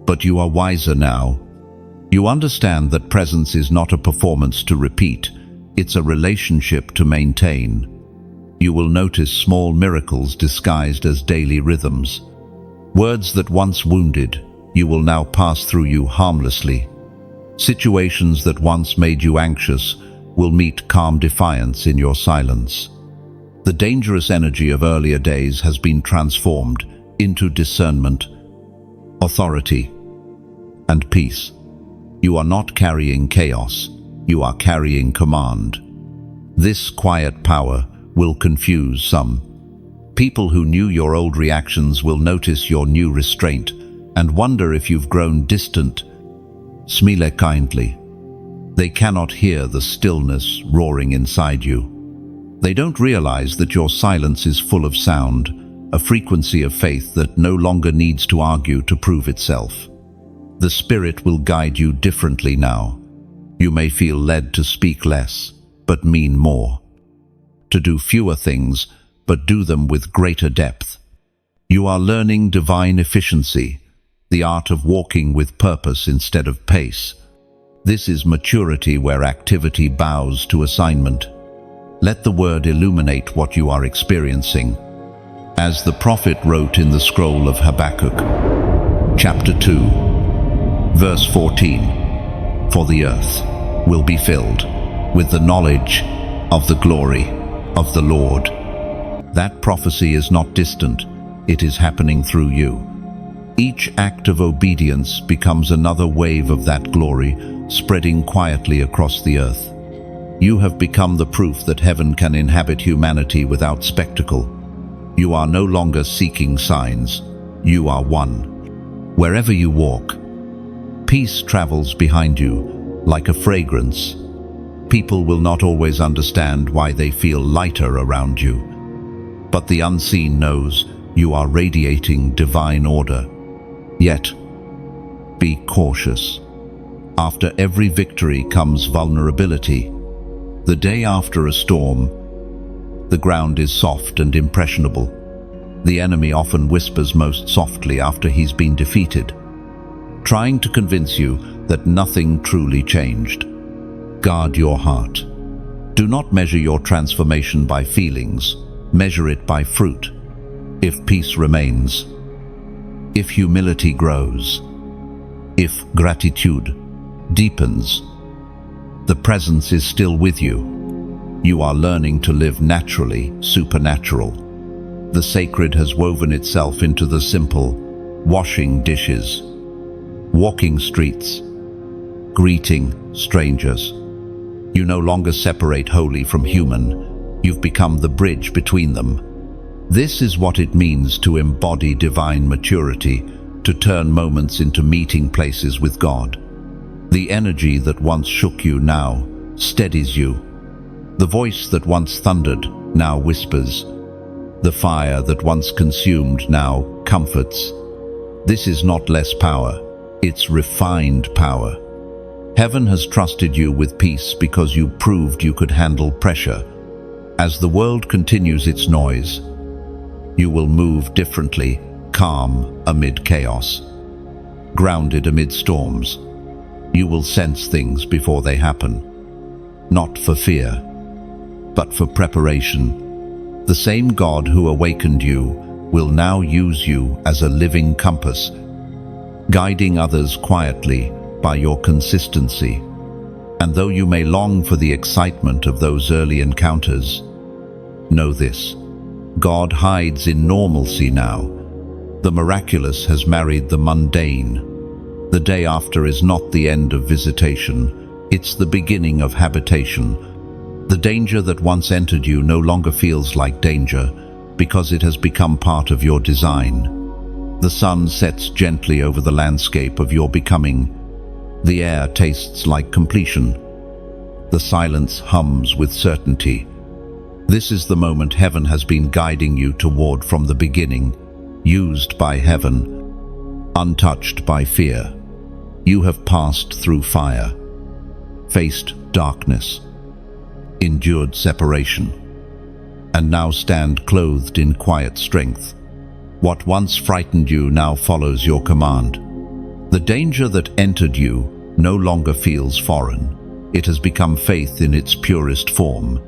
But you are wiser now. You understand that presence is not a performance to repeat, it's a relationship to maintain. You will notice small miracles disguised as daily rhythms. Words that once wounded, you will now pass through you harmlessly. Situations that once made you anxious will meet calm defiance in your silence. The dangerous energy of earlier days has been transformed into discernment, authority, and peace. You are not carrying chaos, you are carrying command. This quiet power will confuse some. People who knew your old reactions will notice your new restraint and wonder if you've grown distant. Smile kindly. They cannot hear the stillness roaring inside you. They don't realize that your silence is full of sound, a frequency of faith that no longer needs to argue to prove itself. The Spirit will guide you differently now. You may feel led to speak less, but mean more. To do fewer things, but do them with greater depth. You are learning divine efficiency, the art of walking with purpose instead of pace. This is maturity where activity bows to assignment. Let the word illuminate what you are experiencing. As the prophet wrote in the scroll of Habakkuk, chapter 2, verse 14, "For the earth will be filled with the knowledge of the glory of the Lord." That prophecy is not distant, it is happening through you. Each act of obedience becomes another wave of that glory, spreading quietly across the earth. You have become the proof that heaven can inhabit humanity without spectacle. You are no longer seeking signs, you are one. Wherever you walk, peace travels behind you like a fragrance. People will not always understand why they feel lighter around you, but the unseen knows you are radiating divine order. Yet, be cautious. After every victory comes vulnerability. The day after a storm, the ground is soft and impressionable. The enemy often whispers most softly after he's been defeated, trying to convince you that nothing truly changed. Guard your heart. Do not measure your transformation by feelings, measure it by fruit. If peace remains, if humility grows, if gratitude deepens, the presence is still with you. You are learning to live naturally, supernatural. The sacred has woven itself into the simple, washing dishes, walking streets, greeting strangers. You no longer separate holy from human. You've become the bridge between them. This is what it means to embody divine maturity, to turn moments into meeting places with God. The energy that once shook you now steadies you. The voice that once thundered now whispers. The fire that once consumed now comforts. This is not less power, it's refined power. Heaven has trusted you with peace because you proved you could handle pressure. As the world continues its noise, you will move differently, calm amid chaos, grounded amid storms. You will sense things before they happen, not for fear, but for preparation. The same God who awakened you will now use you as a living compass, guiding others quietly by your consistency. And though you may long for the excitement of those early encounters, know this: God hides in normalcy now. The miraculous has married the mundane. The day after is not the end of visitation, it's the beginning of habitation. The danger that once entered you no longer feels like danger because it has become part of your design. The sun sets gently over the landscape of your becoming. The air tastes like completion. The silence hums with certainty. This is the moment heaven has been guiding you toward from the beginning, used by heaven, untouched by fear. You have passed through fire, faced darkness, endured separation, and now stand clothed in quiet strength. What once frightened you now follows your command. The danger that entered you no longer feels foreign. It has become faith in its purest form.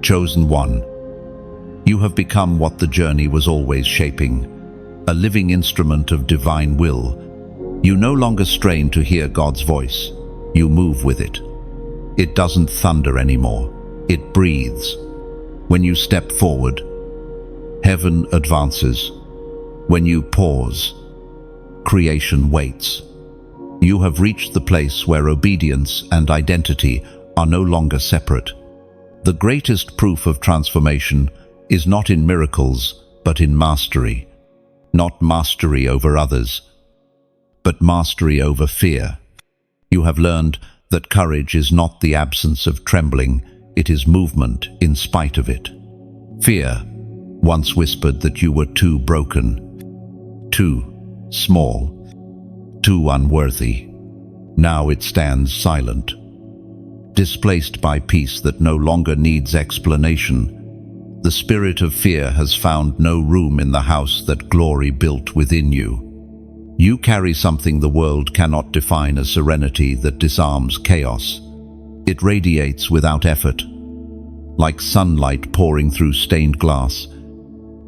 Chosen one, you have become what the journey was always shaping, a living instrument of divine will. You no longer strain to hear God's voice, you move with it. It doesn't thunder anymore, it breathes. When you step forward, heaven advances. When you pause, creation waits. You have reached the place where obedience and identity are no longer separate. The greatest proof of transformation is not in miracles, but in mastery. Not mastery over others, but mastery over fear. You have learned that courage is not the absence of trembling, it is movement in spite of it. Fear once whispered that you were too broken, too small, too unworthy. Now it stands silent, displaced by peace that no longer needs explanation. The spirit of fear has found no room in the house that glory built within you. You carry something the world cannot define, a serenity that disarms chaos. It radiates without effort, like sunlight pouring through stained glass.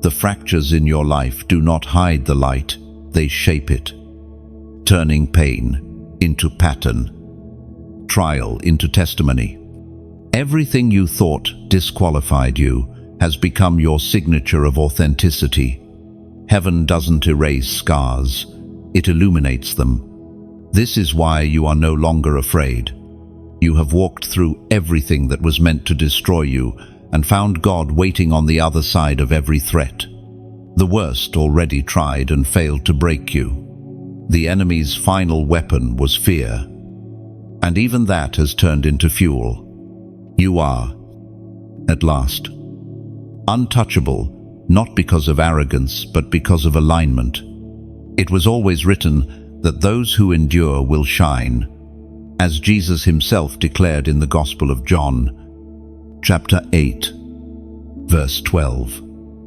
The fractures in your life do not hide the light, they shape it, turning pain into pattern, trial into testimony. Everything you thought disqualified you has become your signature of authenticity. Heaven doesn't erase scars, it illuminates them. This is why you are no longer afraid. You have walked through everything that was meant to destroy you and found God waiting on the other side of every threat. The worst already tried and failed to break you. The enemy's final weapon was fear, and even that has turned into fuel. You are, at last, untouchable, not because of arrogance, but because of alignment. It was always written that those who endure will shine, as Jesus himself declared in the Gospel of John, chapter 8, verse 12.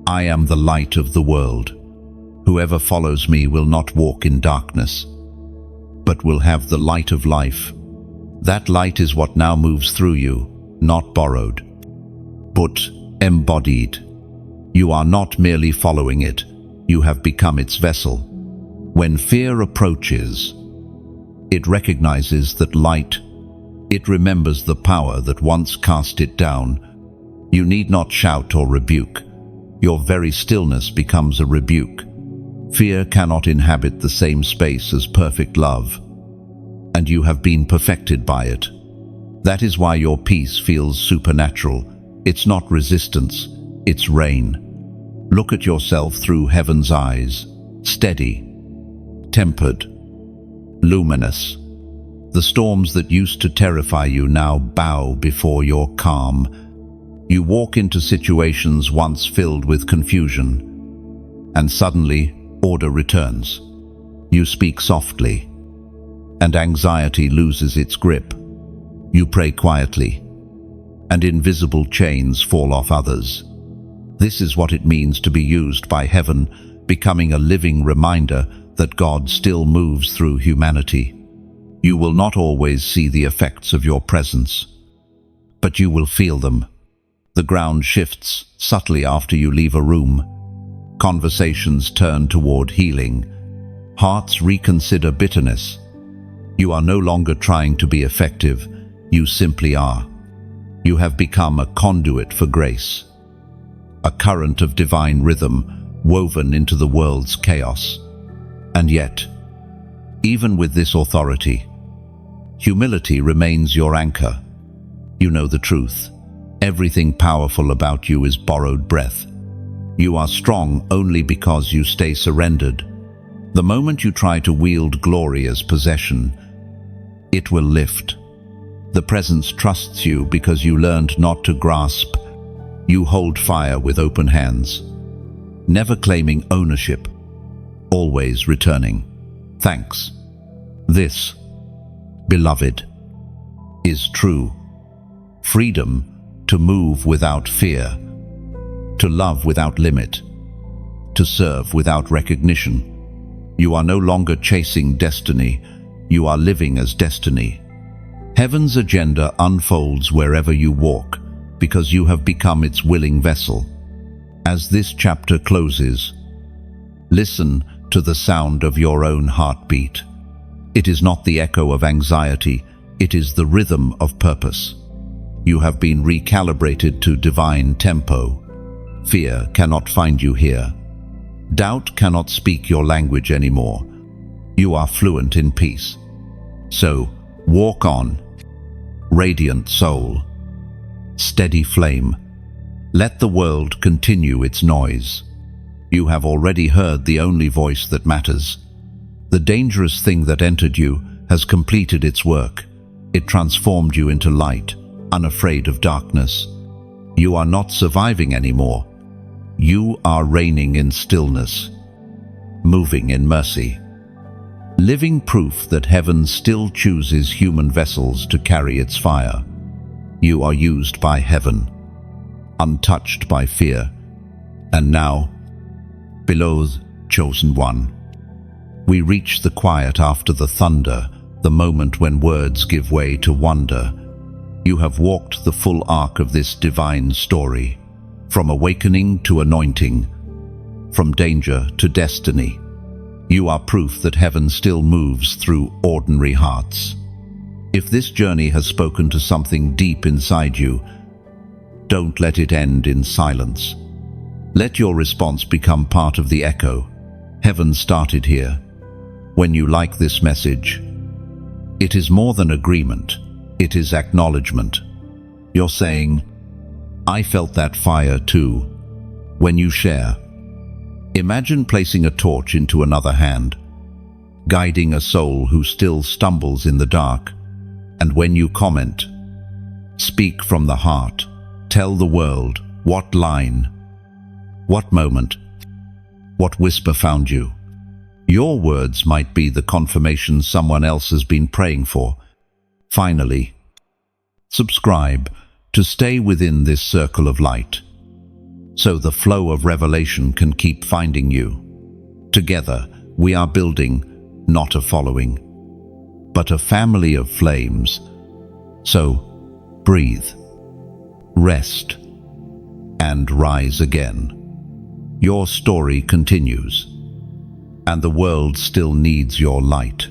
I am the light of the world. Whoever follows me will not walk in darkness, but will have the light of life. That light is what now moves through you, not borrowed, but embodied. You are not merely following it, you have become its vessel. When fear approaches, it recognizes that light. It remembers the power that once cast it down. You need not shout or rebuke. Your very stillness becomes a rebuke. Fear cannot inhabit the same space as perfect love, and you have been perfected by it. That is why your peace feels supernatural. It's not resistance, it's rain. Look at yourself through heaven's eyes, steady, tempered, luminous. The storms that used to terrify you now bow before your calm. You walk into situations once filled with confusion, and suddenly order returns. You speak softly, and anxiety loses its grip. You pray quietly, and invisible chains fall off others. This is what it means to be used by heaven, becoming a living reminder that God still moves through humanity. You will not always see the effects of your presence, but you will feel them. The ground shifts subtly after you leave a room. Conversations turn toward healing. Hearts reconsider bitterness. You are no longer trying to be effective, you simply are. You have become a conduit for grace, a current of divine rhythm woven into the world's chaos. And yet, even with this authority, humility remains your anchor. You know the truth. Everything powerful about you is borrowed breath. You are strong only because you stay surrendered. The moment you try to wield glory as possession, it will lift. The presence trusts you because you learned not to grasp. You hold fire with open hands, never claiming ownership, always returning thanks. This, beloved, is true freedom to move without fear, to love without limit, to serve without recognition. You are no longer chasing destiny, you are living as destiny. Heaven's agenda unfolds wherever you walk, because you have become its willing vessel. As this chapter closes, listen to the sound of your own heartbeat. It is not the echo of anxiety, it is the rhythm of purpose. You have been recalibrated to divine tempo. Fear cannot find you here. Doubt cannot speak your language anymore. You are fluent in peace. So, walk on, radiant soul, steady flame. Let the world continue its noise. You have already heard the only voice that matters. The dangerous thing that entered you has completed its work. It transformed you into light, unafraid of darkness. You are not surviving anymore. You are reigning in stillness, moving in mercy, living proof that heaven still chooses human vessels to carry its fire. You are used by heaven, untouched by fear. And now, beloved chosen one, we reach the quiet after the thunder, the moment when words give way to wonder. You have walked the full arc of this divine story, from awakening to anointing, from danger to destiny. You are proof that heaven still moves through ordinary hearts. If this journey has spoken to something deep inside you, don't let it end in silence. Let your response become part of the echo. Heaven started here. When you like this message, it is more than agreement, it is acknowledgement. You're saying, I felt that fire too. When you share, imagine placing a torch into another hand, guiding a soul who still stumbles in the dark. And when you comment, speak from the heart. Tell the world what line, what moment, what whisper found you. Your words might be the confirmation someone else has been praying for. Finally, subscribe to stay within this circle of light, so the flow of revelation can keep finding you. Together, we are building not a following, but a family of flames. So, breathe, rest, and rise again. Your story continues, and the world still needs your light.